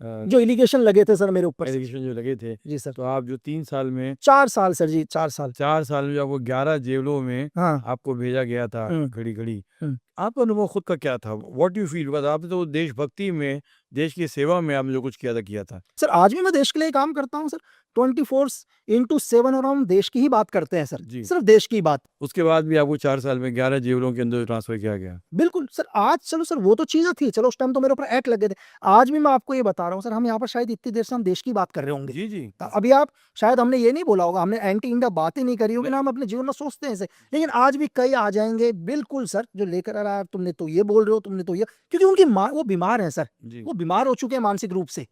जो इलिगेशन लगे थे सर मेरे ऊपर, एलिगेशन जो लगे थे, जी सर, तो आप जो 3 साल में 4 साल सर जी, 4 साल 4 साल में जो आपको 11 जेलों में हाँ। आपको भेजा गया था घड़ी घड़ी, हम्म। आपका अनुभव खुद का क्या था? What you feel? बिकॉज आपने तो देशभक्ति में, देश की सेवा में आपने जो कुछ किया था। सर आज भी मैं देश के लिए काम करता हूँ सर, 24/7 और हम देश की ही बात करते हैं सर, जी। सिर्फ देश की बात। उसके बाद भी आपको 4 साल में 11 जेलों के अंदर ट्रांसफर किया गया। बिल्कुल सर, आज चलो सर वो तो चीजें थी, चलो उस टाइम तो मेरे ऊपर एक्ट लगे थे। आज भी मैं आपको ये बता रहा हूँ सर, हम यहाँ पर शायद इतनी देर से हम देश की बात कर रहे होंगे। जी जी अभी आप शायद हमने ये नहीं बोला होगा, हमने एंटी इंडिया बात ही नहीं करी होगी ना, हम अपने जीवन में सोचते हैं ऐसे। लेकिन आज भी कई आ जाएंगे बिल्कुल सर जो लेकर आ रहा है, तुमने तो ये बोल रहे हो, तुमने तो ये, क्योंकि उनकी वो बीमार है सर, जी वो बीमार हो चुके हैं मानसिक रूप से।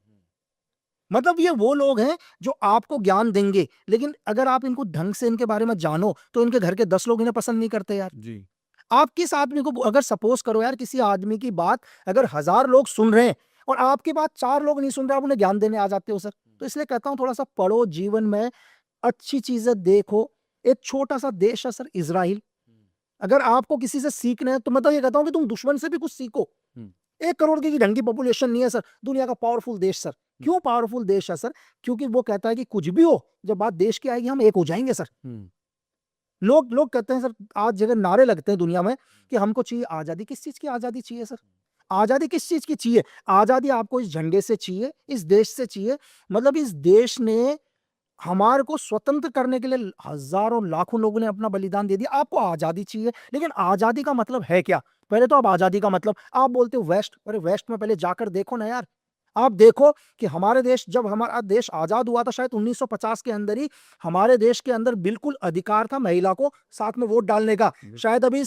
मतलब ये वो लोग हैं जो आपको ज्ञान देंगे, लेकिन अगर आप इनको ढंग से इनके बारे में जानो तो इनके घर के 10 लोग इन्हें पसंद नहीं करते यार। जी आप किस आदमी को, अगर सपोज करो यार किसी आदमी की बात अगर 1000 लोग सुन रहे हैं और आपकी बात 4 लोग नहीं सुन रहे, आप उन्हें ज्ञान देने आ जाते हो सर। तो इसलिए कहता हूं थोड़ा सा पढ़ो, जीवन में अच्छी चीजें देखो। एक छोटा सा देश है सर इजराइल, अगर आपको किसी से सीखना है तो मैं तो ये कहता हूं कि तुम दुश्मन से भी कुछ सीखो। 1 करोड़ की ढंग की पॉपुलेशन नहीं है सर, दुनिया का पावरफुल देश सर। क्यों पावरफुल देश है सर? क्योंकि वो कहता है कि कुछ भी हो, जब बात देश की आएगी हम एक हो जाएंगे सर। लोग कहते हैं सर, आज जगह नारे लगते हैं दुनिया में कि हमको चाहिए आजादी। किस चीज की आजादी चाहिए सर? आजादी किस चीज की चाहिए? आजादी आपको इस झंडे से चाहिए, इस देश से चाहिए। मतलब इस देश ने हमारे को स्वतंत्र करने के लिए हजारों लाखों लोगों ने अपना बलिदान दे दिया। आपको आजादी चाहिए, लेकिन आजादी का मतलब है क्या? पहले तो आप आजादी का मतलब, आप बोलते हो वेस्ट, अरे वेस्ट में पहले जाकर देखो ना यार। आप देखो कि हमारे देश, जब हमारा देश आजाद हुआ था शायद 1950 के अंदर ही, हमारे देश के अंदर बिल्कुल अधिकार था महिला को साथ में वोट डालने का। शायद अभी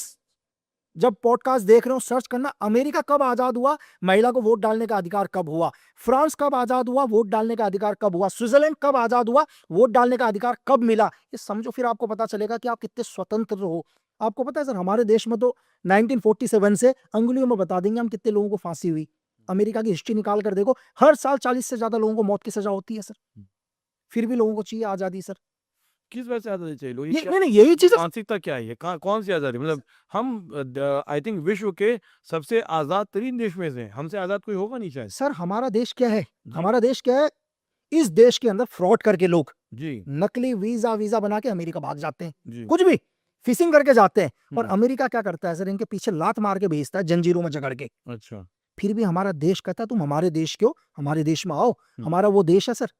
जब पॉडकास्ट देख रहे हो सर्च करना, अमेरिका कब आजाद हुआ, महिला को वोट डालने का अधिकार कब हुआ, फ्रांस कब आजाद हुआ, वोट डालने का अधिकार कब हुआ, स्विट्जरलैंड कब आजाद हुआ, वोट डालने का अधिकार कब मिला। ये समझो, फिर आपको पता चलेगा कि आप कितने स्वतंत्र हो। आपको पता है सर, हमारे देश में तो 1947 से अंगुलियों में बता देंगे हम कितने लोगों को फांसी हुई। अमेरिका की हिस्ट्री निकाल कर देखो, हर साल 40 से ज्यादा लोगों को मौत की सजा होती है सर। फिर भी लोगों को चाहिए आजादी सर। किस वजह से आजादी चाहिए लोग? ये नहीं, यही चीज मानसिकता क्या है? कौन सी आजादी? मतलब हम आई थिंक विश्व के सबसे आजाद तरीन देश में से हैं। हमसे आजाद कोई होगा नहीं शायद। सर। हमारा देश क्या है? हमारा देश क्या है? इस देश के अंदर फ्रॉड करके लोग जी नकली वीजा बना के अमेरिका भाग जाते हैं, जी कुछ भी फिशिंग करके जाते हैं। और हम्म, अमेरिका क्या करता है सर, इनके पीछे लात मार के भेजता है जंजीरों में जकड़ के। अच्छा फिर भी हमारा देश कहता है तुम हमारे देश के हो, हमारे देश में आओ, हम्म, हमारा वो देश है सर।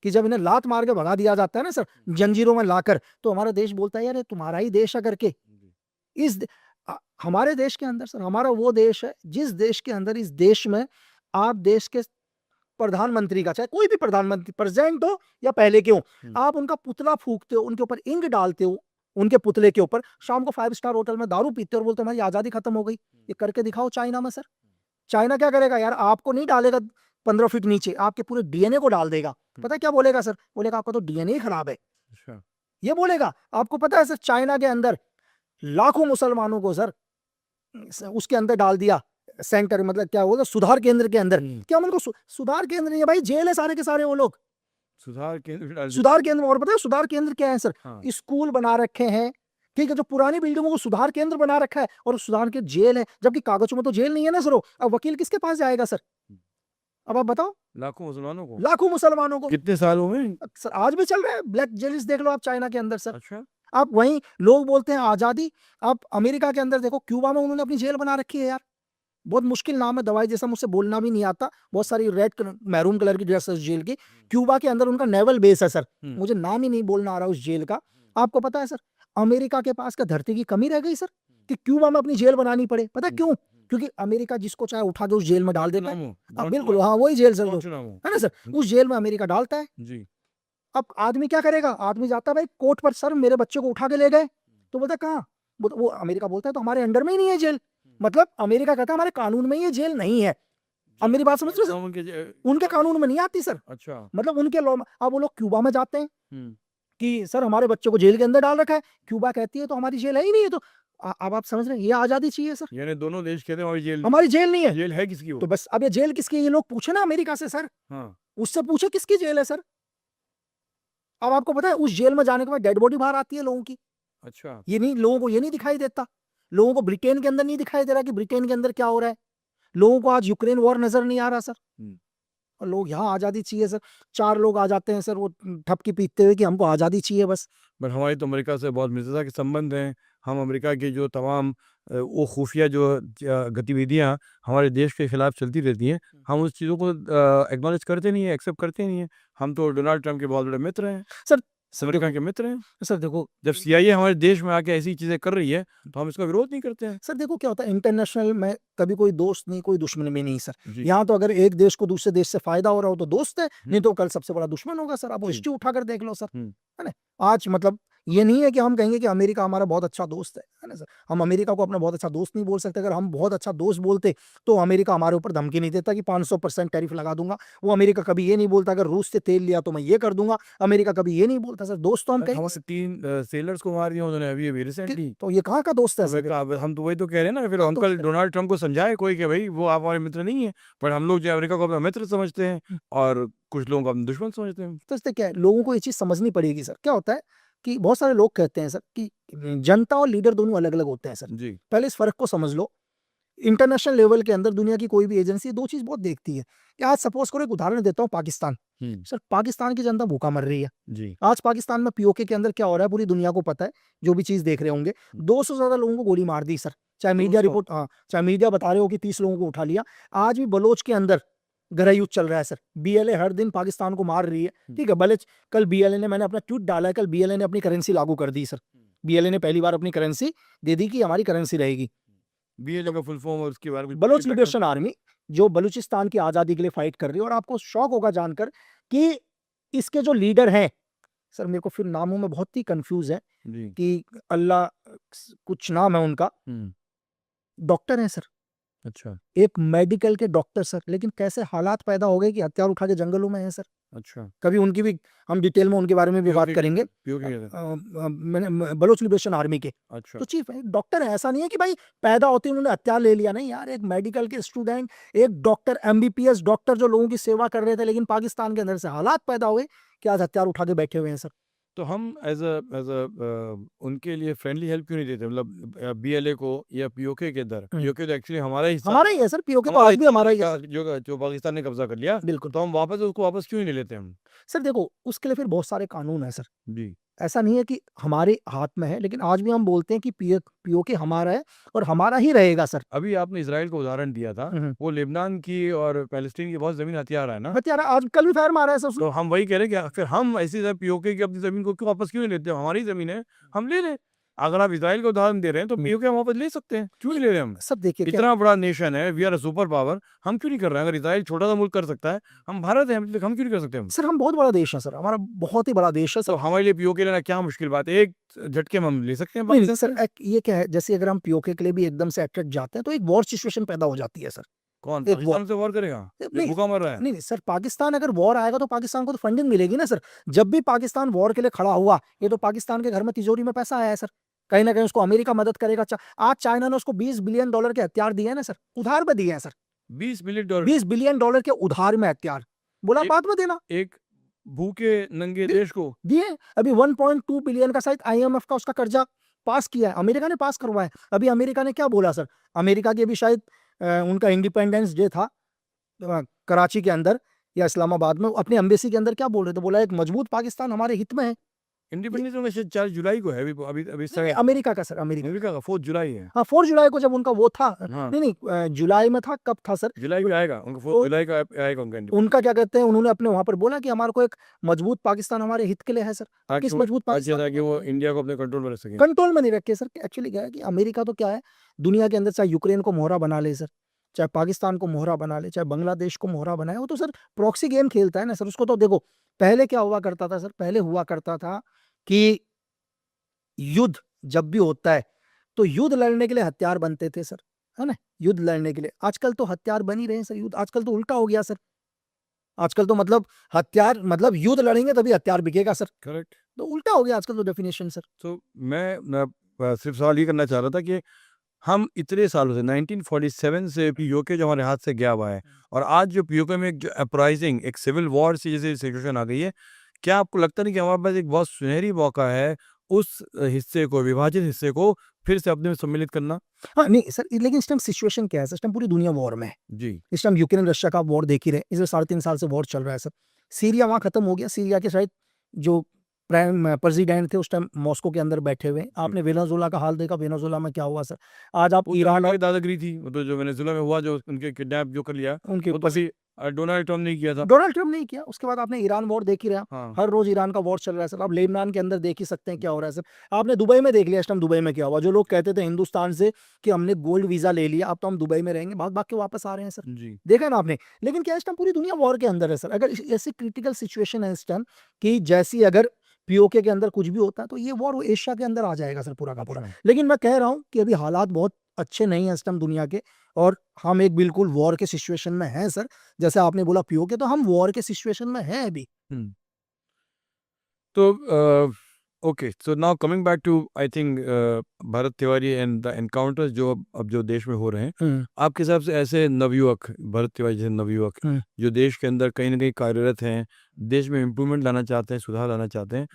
कि जब इन्हें लात मार के भगा दिया जाता है ना सर, जंजीरों में लाकर, तो हमारा देश बोलता है यार ये तुम्हारा ही देश है करके। इस दे- हमारे देश के अंदर सर, हमारा वो देश है जिस देश के अंदर, इस देश में आप देश के प्रधानमंत्री का, चाहे कोई भी प्रधानमंत्री प्रेसिडेंट हो या पहले के हो, आप उनका पुतला फूकते हो, उनके ऊपर इंक डालते हो, उनके पुतले के ऊपर, शाम को 5 स्टार होटल में दारू पीते हो और बोलते हो हमारी आजादी खत्म हो गई। ये करके दिखाओ चाइना में सर। चाइना क्या करेगा यार, आपको नहीं डालेगा 15 फीट नीचे, आपके पूरे डीएनए को डाल देगा। पता है क्या बोलेगा सर, बोलेगा आपका तो डीएनए ही खराब है, अच्छा ये बोलेगा। आपको पता है सर, चाइना के अंदर लाखों मुसलमानों को सर उसके अंदर डाल दिया, सेंटर मतलब क्या बोलते, सुधार केंद्र के अंदर। क्या उनको सुधार केंद्र नहीं है भाई, जेल है सारे के सारे वो लोग। सुधार केंद्र भी डाल दिया। सुधार केंद्र, और पता है सुधार केंद्र क्या है सर, हाँ स्कूल बना रखे हैं, ठीक है, जो पुरानी बिल्डिंगों को सुधार केंद्र बना रखा है, और सुधार के जेल है, जबकि कागजों में तो जेल नहीं है ना सर। अब वकील किसके पास जाएगा सर, अब आप बताओ। लाखों मुसलमानों को लाखों मुसलमानों को कितने साल हो गए? सर, आज भी चल रहा है, ब्लैक जेल्स देख लो आप चाइना के अंदर सर। अच्छा आप वहीं लोग बोलते हैं आजादी, आप अमेरिका के अंदर देखो, क्यूबा में उन्होंने अपनी जेल बना रखी है यार, बहुत मुश्किल नाम है, दवाई जैसा, मुझसे बोलना भी नहीं आता, बहुत सारी रेड मैरून कलर की ड्रेस है उस जेल की। क्यूबा के अंदर उनका नेवल बेस है सर, मुझे नाम ही नहीं बोलना आ रहा उस जेल का। आपको पता है सर, अमेरिका के पास क्या धरती की कमी रह गई सर कि क्यूबा में अपनी जेल बनानी पड़े? पता है क्यों? क्योंकि अमेरिका जिसको चाहे उठा के उस जेल में डाल देता है। बिल्कुल, हाँ वही जेल सर, है ना सर, उस जेल में अमेरिका डालता है। जी अब आदमी क्या करेगा, आदमी जाता है भाई कोर्ट पर, सर मेरे बच्चे को उठा के ले गए, तो बोलता कहाँ, वो अमेरिका बोलता है तो हमारे अंडर में ही नहीं है जेल, मतलब अमेरिका कहता है हमारे कानून में ये जेल नहीं है। अब मेरी बात समझ रहे हो सर? उनके कानून में नहीं आती सर, अच्छा मतलब उनके लॉ में। अब वो लोग क्यूबा में जाते हैं कि सर हमारे बच्चों को जेल के अंदर डाल रखा है, क्यूबा कहती है तो हमारी जेल है ही नहीं है, तो अब आप समझ रहे हैं, ये आजादी चाहिए सर, यानी दोनों देश कहते हैं हमारी जेल नहीं है। जेल है किसकी हो? तो बस अब ये जेल किसकी है, ये लोग पूछे ना अमेरिका से सर, हाँ उससे पूछे किसकी जेल है सर। अब आपको पता है उस जेल में जाने के बाद डेड बॉडी बाहर आती है लोगों की, अच्छा ये नहीं, लोगों को ये नहीं दिखाई देता, लोगों को ब्रिटेन के अंदर नहीं दिखाई दे रहा कि ब्रिटेन के अंदर क्या हो रहा है, लोगों को आज यूक्रेन वॉर नजर नहीं आ रहा सर, और लोग यहाँ आजादी चाहिए सर। 4 लोग आ जाते हैं सर वो ठपकी पीटते हुए कि हमको आजादी चाहिए बस। बट हमारी तो अमेरिका से बहुत मित्रता के संबंध हैं। हम अमेरिका की जो तमाम वो खुफिया जो गतिविधियां हमारे देश के खिलाफ चलती रहती हैं, हम उस चीज़ों को एक्नॉलेज करते नहीं है, एक्सेप्ट करते नहीं है। हम तो डोनाल्ड ट्रंप के बहुत बड़े मित्र हैं, सर अमेरिका के मित्र हैं। सर देखो, जब CIA हमारे देश में आके ऐसी चीज़ें कर रही है तो हम इसका विरोध नहीं करते हैं। सर देखो क्या होता है, इंटरनेशनल में कभी कोई दोस्त नहीं, कोई दुश्मन भी नहीं सर। जी यहाँ तो अगर एक देश को दूसरे देश से फायदा हो रहा हो तो दोस्त है, नहीं तो कल सबसे बड़ा दुश्मन होगा सर। आप वो जी। हिस्ट्री उठाकर देख लो सर, हम्म, है ना। आज मतलब ये नहीं है कि हम कहेंगे कि अमेरिका हमारा बहुत अच्छा दोस्त है ना सर। हम अमेरिका को अपना बहुत अच्छा दोस्त नहीं बोल सकते। अगर हम बहुत अच्छा दोस्त बोलते तो अमेरिका हमारे ऊपर धमकी नहीं देता कि 500% टैरिफ लगा दूंगा। वो अमेरिका कभी ये नहीं बोलता अगर रूस से तेल लिया तो मैं ये कर दूंगा। अमेरिका कभी ये नहीं बोलता सर। दोस्त तो हम कहेंगे, हमारे 3 सेलर्स को मार दिया उन्होंने अभी रिसेंटली। तो ये कहाँ का दोस्त है सर? हम तो वही तो कह रहे हैं ना, फिर हाँ, अंकल दोस्त है। डोनाल्ड ट्रंप को समझाए कोई कि भाई वो आप हमारे मित्र नहीं है, पर हम लोग जो है अमेरिका को अपना मित्र समझते हैं और कुछ लोगों को अपना दुश्मन समझते हैं। तो इससे क्या है, लोगों को ये चीज समझनी पड़ेगी सर। क्या होता है कि बहुत सारे लोग कहते हैं सर कि जनता और लीडर दोनों अलग अलग होते हैं सर। जी पहले इस फर्क को समझ लो। इंटरनेशनल लेवल के अंदर दुनिया की कोई भी एजेंसी दो चीज बहुत देखती है कि आज सपोज करो, एक उदाहरण देता हूँ, पाकिस्तान। सर पाकिस्तान की जनता भूखा मर रही है। जी आज पाकिस्तान में पीओके के अंदर क्या हो रहा है पूरी दुनिया को पता है, जो भी चीज देख रहे होंगे। 200 से ज्यादा लोगों को गोली मार दी सर। चाहे मीडिया 200? रिपोर्ट, हाँ, चाहे मीडिया बता रहे हो कि 30 लोगों को उठा लिया। आज भी बलोच के अंदर गृह युद्ध चल रहा है सर। बीएलए हर दिन पाकिस्तान को मार रही है, ठीक है। भले कल बीएलए ने, मैंने अपना ट्वीट डाला है, कल बीएलए ने अपनी करेंसी लागू कर दी सर। बीएलए ने पहली बार अपनी करेंसी दे दी कि हमारी करेंसी रहेगी। BLM का फुल फॉर्म और उसके बारे में बलोच लिबरेशन आर्मी, जो बलूचिस्तान की आजादी के लिए फाइट कर रही है। और आपको शौक होगा जानकर कि इसके जो लीडर हैं सर, मेरे को फिर नामों में बहुत ही कंफ्यूज है जी कि अल्लाह कुछ नाम है उनका, डॉक्टर हैं सर, अच्छा एक मेडिकल के डॉक्टर सर। लेकिन कैसे हालात पैदा हो गए कि हथियार उठा के जंगलों में हैं सर। अच्छा कभी उनकी भी हम डिटेल में उनके बारे में भी बात करेंगे। मैंने बलोच लिबरेशन आर्मी के अच्छा तो चीफ डॉक्टर है। ऐसा नहीं है कि भाई पैदा होते उन्होंने हथियार ले लिया, नहीं यार। एक मेडिकल के स्टूडेंट, एक डॉक्टर, MBPS डॉक्टर जो लोगों की सेवा कर रहे थे, लेकिन पाकिस्तान के अंदर से हालात पैदा हुए कि आज हथियार उठा के बैठे हुए हैं सर। तो हम एज अ उनके लिए फ्रेंडली हेल्प क्यों नहीं देते, मतलब बीएलए को या पीओके के अंदर, पीओके तो एक्चुअली हमारा हिस्सा हमारा ही है सर, पीओके तो हमारा आज भी हमारा ही है। हिस्सा जो जो पाकिस्तान ने कब्जा कर लिया, बिल्कुल तो हम वापस उसको वापस क्यों नहीं ले लेते हम? सर, देखो उसके लिए फिर बहुत सारे कानून है सर। जी ऐसा नहीं है कि हमारे हाथ में है, लेकिन आज भी हम बोलते हैं कि पीओके हमारा है और हमारा ही रहेगा सर। अभी आपने इसराइल का उदाहरण दिया था, वो लेबनान की और पैलेस्टीन की बहुत जमीन हथियार है ना, हथियार आज कल भी फायर मारा है सर उसने। तो हम वही कह रहे हैं कि फिर हम ऐसी पीओके की अपनी जमीन को क्यों वापस क्यों नहीं लेते? हमारी जमीन है, हम ले लें। अगर आप इसराइल का उदाहरण दे रहे हैं तो पीओके हम वापस ले सकते हैं, क्यों नहीं ले रहे हम? सब देखिए क्या, इतना बड़ा नेशन है, we are a super power, हम क्यों नहीं कर रहे हैं? अगर इसराइल छोटा सा मुल्क कर सकता है, हम भारत है, हम क्यों नहीं कर सकते हम? सर हम बहुत बड़ा देश है सर, हमारा बहुत ही बड़ा देश है तो सर। हमारे लिए पीओके लेना क्या मुश्किल बात है? एक झटके में हम ले सकते हैं नहीं पाकिस्तान सर, ये क्या है, जैसे अगर हम पीओके के लिए भी एकदम से अटैक जाते हैं तो एक वॉर सिचुएशन पैदा हो जाती है सर। कौन एक वॉर पाकिस्तान से वॉर करेगा? जो नहीं भूखा मर रहा है? नहीं नहीं सर, पाकिस्तान अगर वॉर आएगा तो पाकिस्तान को तो फंडिंग मिलेगी ना सर। जब भी पाकिस्तान वॉर के लिए खड़ा हुआ, ये तो पाकिस्तान के घर में तिजोरी में पैसा आया है सर। कहीं ना कहीं उसको अमेरिका मदद करेगा। आज चाइना ने उसको $20 बिलियन के हथियार दिए हैं ना सर, उधार में दिए हैं सर। $20 बिलियन? $20 बिलियन के उधार में हथियार, बोला एक बाद में देना। एक भूखे नंगे दे- देश को? दिए। अभी 1.2 बिलियन का शायद आईएमएफ का उसका कर्जा पास किया है, अमेरिका ने पास करवाया। अभी अमेरिका ने क्या बोला सर, अमेरिका की अभी शायद उनका इंडिपेंडेंस डे था कराची के अंदर या इस्लामाबाद में, अपनी एम्बेसी के अंदर क्या बोल रहे थे, बोला एक मजबूत पाकिस्तान हमारे हित में है। इंडिपेंडेंस में शायद 4 जुलाई को है, अभी अभी अभी नहीं, अमेरिका का सर, अमेरिका। अमेरिका का 4 जुलाई है। हाँ 4 जुलाई को जब उनका वो था, हाँ नहीं नहीं जुलाई में था, कब था सर? जुलाई को आएगा उनका, 4 तो जुलाई का आएगा उनका independence। उनका क्या कहते हैं, उन्होंने अपने वहां पर बोला कि हमारे को एक मजबूत पाकिस्तान हमारे हित के लिए है सर। ताकि किस मजबूत अच्छा था कि वो पाकिस्तान इंडिया को अपने कंट्रोल में रख सके। कंट्रोल में नहीं रखे सर। एक्चुअली क्या है कि अमेरिका तो क्या है, दुनिया के अंदर चाहे यूक्रेन को मोहरा बना ले सर, चाहे पाकिस्तान को मोहरा बना ले, चाहे बांग्लादेश को मोहरा बनाए, वो तो सर प्रॉक्सी गेम खेलता है ना सर। उसको तो देखो, पहले क्या हुआ करता था सर, पहले हुआ करता था कि युद्ध जब भी होता है तो युद्ध लड़ने के लिए हथियार बनते थे सर, है ना, युद्ध लड़ने के लिए। आजकल तो हथियार बन ही रहे हैं सर, युद्ध आजकल तो उल्टा हो गया सर। आजकल तो मतलब हथियार, मतलब युद्ध लड़ेंगे तभी हथियार बिकेगा सर, करेक्ट। तो उल्टा हो गया आजकल तो डेफिनेशन सर। तो मैं सिर्फ सवाल ये करना चाह रहा था कि हम इतने सालों से 1947 से पीओके जो हमारे हाथ से गया हुआ है, और आज जो पीओके में एक अपराइजिंग, एक सिविल वॉर सी जैसी सिचुएशन आ गई है, क्या आपको लगता नहीं कि हमारे पास एक बहुत सुनहरी मौका है उस हिस्से को, विभाजित हिस्से को फिर से अपने में सम्मिलित करना? हाँ नहीं सर, लेकिन इस टाइम सिचुएशन क्या है सर, इस टाइम पूरी दुनिया वॉर में है। जी इस टाइम यूक्रेन रशिया का वॉर देख ही रहे, इस 3.5 साल से वॉर चल रहा है सर। सीरिया वहां खत्म हो गया, सीरिया के शायद जो प्राइम प्रेसिडेंट थे उस टाइम मॉस्को के अंदर बैठे हुए हैं। आपने वेनेजुएला का हाल देखा, वेनेजुएला में क्या हुआ सर। आज आप वो ईरान और दादागिरी थी, वो तो जो वेनेजुएला में हुआ, जो उनके किडनैप जो कर लिया, उनके वो तो अभी डोनाल्ड ट्रम्प ने किया था। डोनाल्ड ट्रम्प नहीं किया। उसके बाद आपने ईरान वॉर देख ही रहा, हाँ हर रोज ईरान का वॉर चल रहा है सर। आप लेबनान के अंदर देख ही सकते हैं क्या हो रहा है सर। आपने दुबई में देख लिया इस टाइम, दुबई में क्या हुआ। जो लोग कहते थे हिंदुस्तान से कि हमने गोल्ड वीजा ले लिया, अब तो हम दुबई में रहेंगे, भाग भाग के वापस आ रहे हैं सर। जी देखा ना आपने। लेकिन क्या इस टाइम पूरी दुनिया वॉर के अंदर है सर। अगर ऐसी क्रिटिकल सिचुएशन है इस टाइम कि जैसी अगर पीओके के अंदर कुछ भी होता है तो ये वॉर एशिया के अंदर आ जाएगा सर पूरा का पूरा। लेकिन मैं कह रहा हूँ कि अभी हालात बहुत अच्छे नहीं है इस टाइम दुनिया के, और हम एक बिल्कुल वॉर के सिचुएशन में हैं सर। जैसे आपने बोला पीओके, तो हम वॉर के सिचुएशन में हैं अभी। तो okay, so now coming back to I think Bharat Tiwari and the encounters जो अब जो देश में हो रहे हैं, आपके हिसाब से ऐसे नवयुवक, भरत तिवारी जैसे नवयुवक जो देश के अंदर कहीं ना कहीं कार्यरत हैं, देश में इम्प्रूवमेंट लाना चाहते हैं, सुधार लाना चाहते हैं,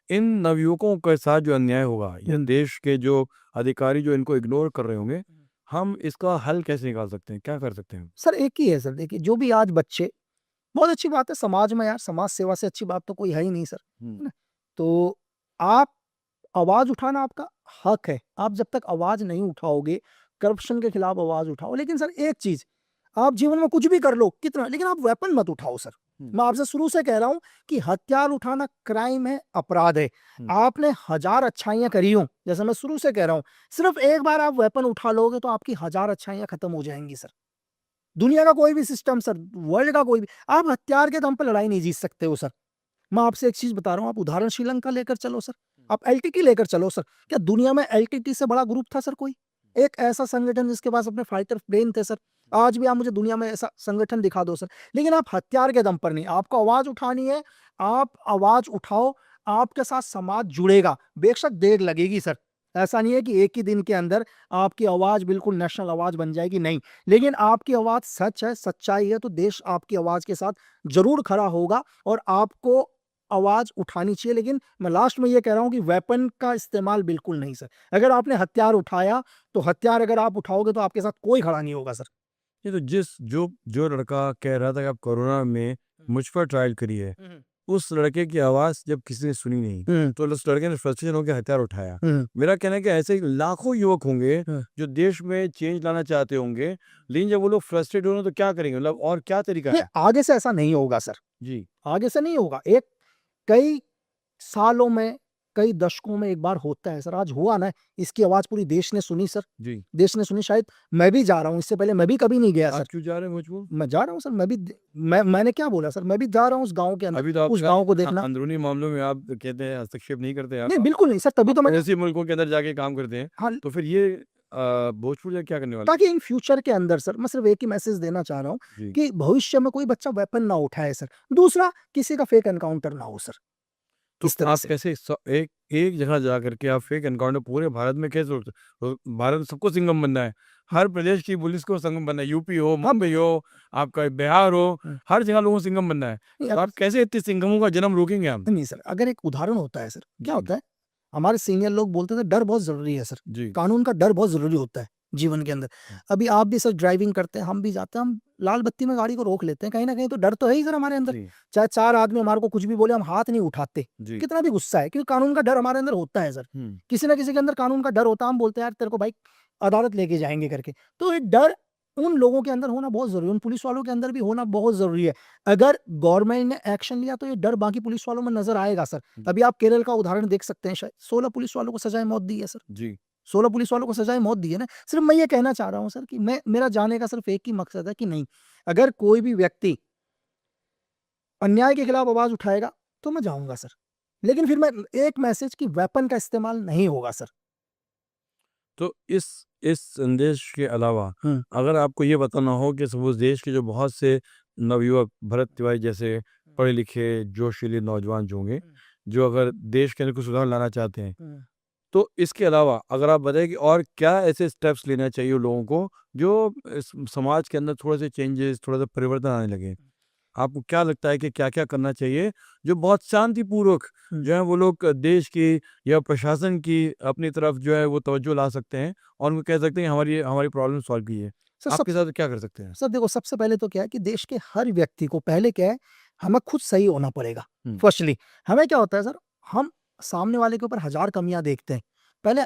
इन नवयुवकों के साथ जो अन्याय होगा या देश के जो अधिकारी जो इनको इग्नोर कर रहे होंगे, हम इसका हल कैसे निकाल सकते हैं, क्या कर सकते हैं? सर एक ही है सर, देखिए जो भी आज बच्चे, बहुत अच्छी बात है समाज में यार, समाज सेवा से अच्छी बात तो कोई है ही नहीं सर, है ना। तो आप आवाज उठाना आपका हक है। आप जब तक आवाज नहीं उठाओगे, करप्शन के खिलाफ आवाज उठाओ। लेकिन सर एक चीज, आप जीवन में कुछ भी कर लो कितना, लेकिन आप वेपन मत उठाओ सर। मैं आपसे शुरू से कह रहा हूं कि हथियार उठाना क्राइम है, अपराध है। आपने 1000 अच्छाइयां करी हो, जैसे मैं शुरू से कह रहा हूं, सिर्फ एक बार आप वेपन उठा लोगे तो आपकी 1000 अच्छाइयां खत्म हो जाएंगी सर। दुनिया का कोई भी सिस्टम सर, वर्ल्ड का कोई भी, आप हथियार के दम पर लड़ाई नहीं जीत सकते हो सर। मैं आपसे एक चीज बता रहा हूँ, आप उदाहरण श्रीलंका लेकर चलो सर, आप एलटीटी लेकर चलो सर। क्या दुनिया में एलटीटी से बड़ा ग्रुप था सर कोई? एक ऐसा संगठन जिसके पास अपने फाइटर प्लेन थे सर। आज भी आप मुझे दुनिया में ऐसा संगठन दिखा दो सर। लेकिन आप हथियार के दम पर नहीं, आपको आवाज उठानी है, आप आवाज उठाओ, आपके साथ समाज जुड़ेगा। बेशक देर लगेगी सर, ऐसा नहीं है कि एक ही दिन के अंदर आपकी आवाज बिल्कुल नेशनल आवाज बन जाएगी, नहीं। लेकिन आपकी आवाज सच है, सच्चाई है, तो देश आपकी आवाज के साथ जरूर खड़ा होगा और आपको आवाज उठानी चाहिए, लेकिन मैं लास्ट में ये कह रहा हूँ कि वेपन का इस्तेमाल बिल्कुल नहीं सर। अगर आपने हथियार उठाया तो हथियार अगर आप उठाओगे तो आपके साथ कोई खड़ा नहीं होगा सर। ये तो जो जो लड़का कह रहा था कि आप कोरोना में मुझ पर ट्रायल करिए, उस लड़के की आवाज़ जब किसी ने सुनी नहीं, तो उस लड़के ने फ्रस्ट्रेशन होकर हथियार उठाया। मेरा कहना है कि ऐसे ही लाखों युवक होंगे जो देश में चेंज लाना चाहते होंगे, लेकिन जब वो लोग फ्रस्ट्रेट होंगे तो क्या करेंगे? मतलब और क्या तरीका नहीं, है? आगे से ऐसा नहीं होगा सर, जी, आगे से नहीं होगा। एक कई सालों में, कई दशकों में एक बार होता है सर। आज हुआ ना, इसकी आवाज़ पूरी देश ने सुनी सर, जी। देश ने सुनी। शायद मैं भी जा रहा हूँ, इससे पहले मैं भी कभी नहीं गया सर। आप क्यों जा रहे हैं मुझको? मैं जा रहा हूँ सर, मैंने क्या बोला सर, मैं भी जा रहा हूँ उस गाँव के अंदर, अभी तो उस आप गाँव को देखना। अंदरूनी मामलों में आप कहते हैं हस्तक्षेप नहीं करते आप। नहीं, बिल्कुल नहीं सर, तभी तो मैंने ऐसे मुल्कों के अंदर जाके काम करते हैं। हाँ, तो फिर ये भोजपुर जाके क्या करने वाले? ताकि इन फ्यूचर के अंदर सर मैं सिर्फ एक ही मैसेज देना चाह रहा हूँ जी। कि भविष्य में कोई बच्चा वेपन ना उठाए सर। दूसरा, किसी का फेक एनकाउंटर ना हो सर, तो इस तरह आप से। कैसे एक एक जगह जा करके आप फेक एनकाउंटर पूरे भारत में कैसे भारत में सबको सिंघम बनना है, हर प्रदेश की पुलिस को सिंघम बनना है, यूपी हो, मुंबई हो, आपका बिहार हो, हम्म, हर जगह लोगों को सिंघम बनना है। नहीं, तो आप कैसे इतने सिंघमों का जन्म रोकेंगे आप? नहीं सर, अगर एक उदाहरण होता है सर, क्या जी, होता है, हमारे सीनियर लोग बोलते थे डर बहुत जरूरी है सर, जी, कानून का डर बहुत जरूरी होता है जीवन के अंदर। अभी आप भी सर ड्राइविंग करते हैं, हम भी जाते हैं, हम लाल बत्ती में गाड़ी को रोक लेते हैं, कहीं ना कहीं तो डर तो है ही सर हमारे अंदर। जी, चाहे चार आदमी हमारे को कुछ भी बोले, हम हाथ नहीं उठाते, जी। कितना भी गुस्सा है, क्योंकि कानून का डर हमारे अंदर होता है सर। हुँ, किसी ना किसी के अंदर कानून का डर होता है, हम बोलते हैं यार तेरे को भाई अदालत लेके जाएंगे करके। तो ये डर उन लोगों के अंदर होना बहुत जरूरी है, उन पुलिस वालों के अंदर भी होना बहुत जरूरी है। अगर गवर्नमेंट ने एक्शन लिया तो ये डर बाकी पुलिस वालों में नजर आएगा सर। अभी आप केरल का उदाहरण देख सकते हैं, शायद 16 पुलिस वालों को सजाए मौत दी है सर, जी, 16 पुलिस वालों को सजाए मौत दी है ना। सिर्फ मैं ये कहना चाह रहा हूँ सर कि मेरा जाने का सिर्फ एक ही मकसद है कि नहीं, अगर कोई भी व्यक्ति अन्याय के खिलाफ आवाज उठाएगा तो मैं जाऊंगा सर, लेकिन फिर मैं एक मैसेज की वेपन का इस्तेमाल नहीं होगा सर। तो इस संदेश के अलावा हम्म, अगर आपको ये बताना हो कि सपोज़ देश के जो बहुत से नवयुवक भरत तिवारी जैसे पढ़े-लिखे, जोशीले नौजवान जो होंगे, जो अगर देश के अंदर कुछ सुधार लाना चाहते हैं, तो इसके अलावा अगर आप बताएँ कि और क्या ऐसे स्टेप्स लेना चाहिए उन लोगों को, जो इस समाज के अंदर थोड़े-से चेंजेस, थोड़ा-सा परिवर्तन आने लगे? आपको क्या लगता है कि क्या-क्या करना चाहिए, जो बहुत शांतिपूर्वक जो है वो लोग देश की या प्रशासन की अपनी तरफ जो है वो तवज्जो ला सकते हैं और उनको कह सकते हैं हमारी हमारी प्रॉब्लम सॉल्व कीजिए। सर सब आपके साथ क्या कर सकते हैं? सर देखो, सबसे पहले तो क्या है कि देश के हर व्यक्ति को पहले क्या है, हमें खुद सही होना पड़ेगा। हुँ, फर्स्टली हमें क्या होता है सर, हम सामने वाले के ऊपर हजार कमियां देखते हैं। पहले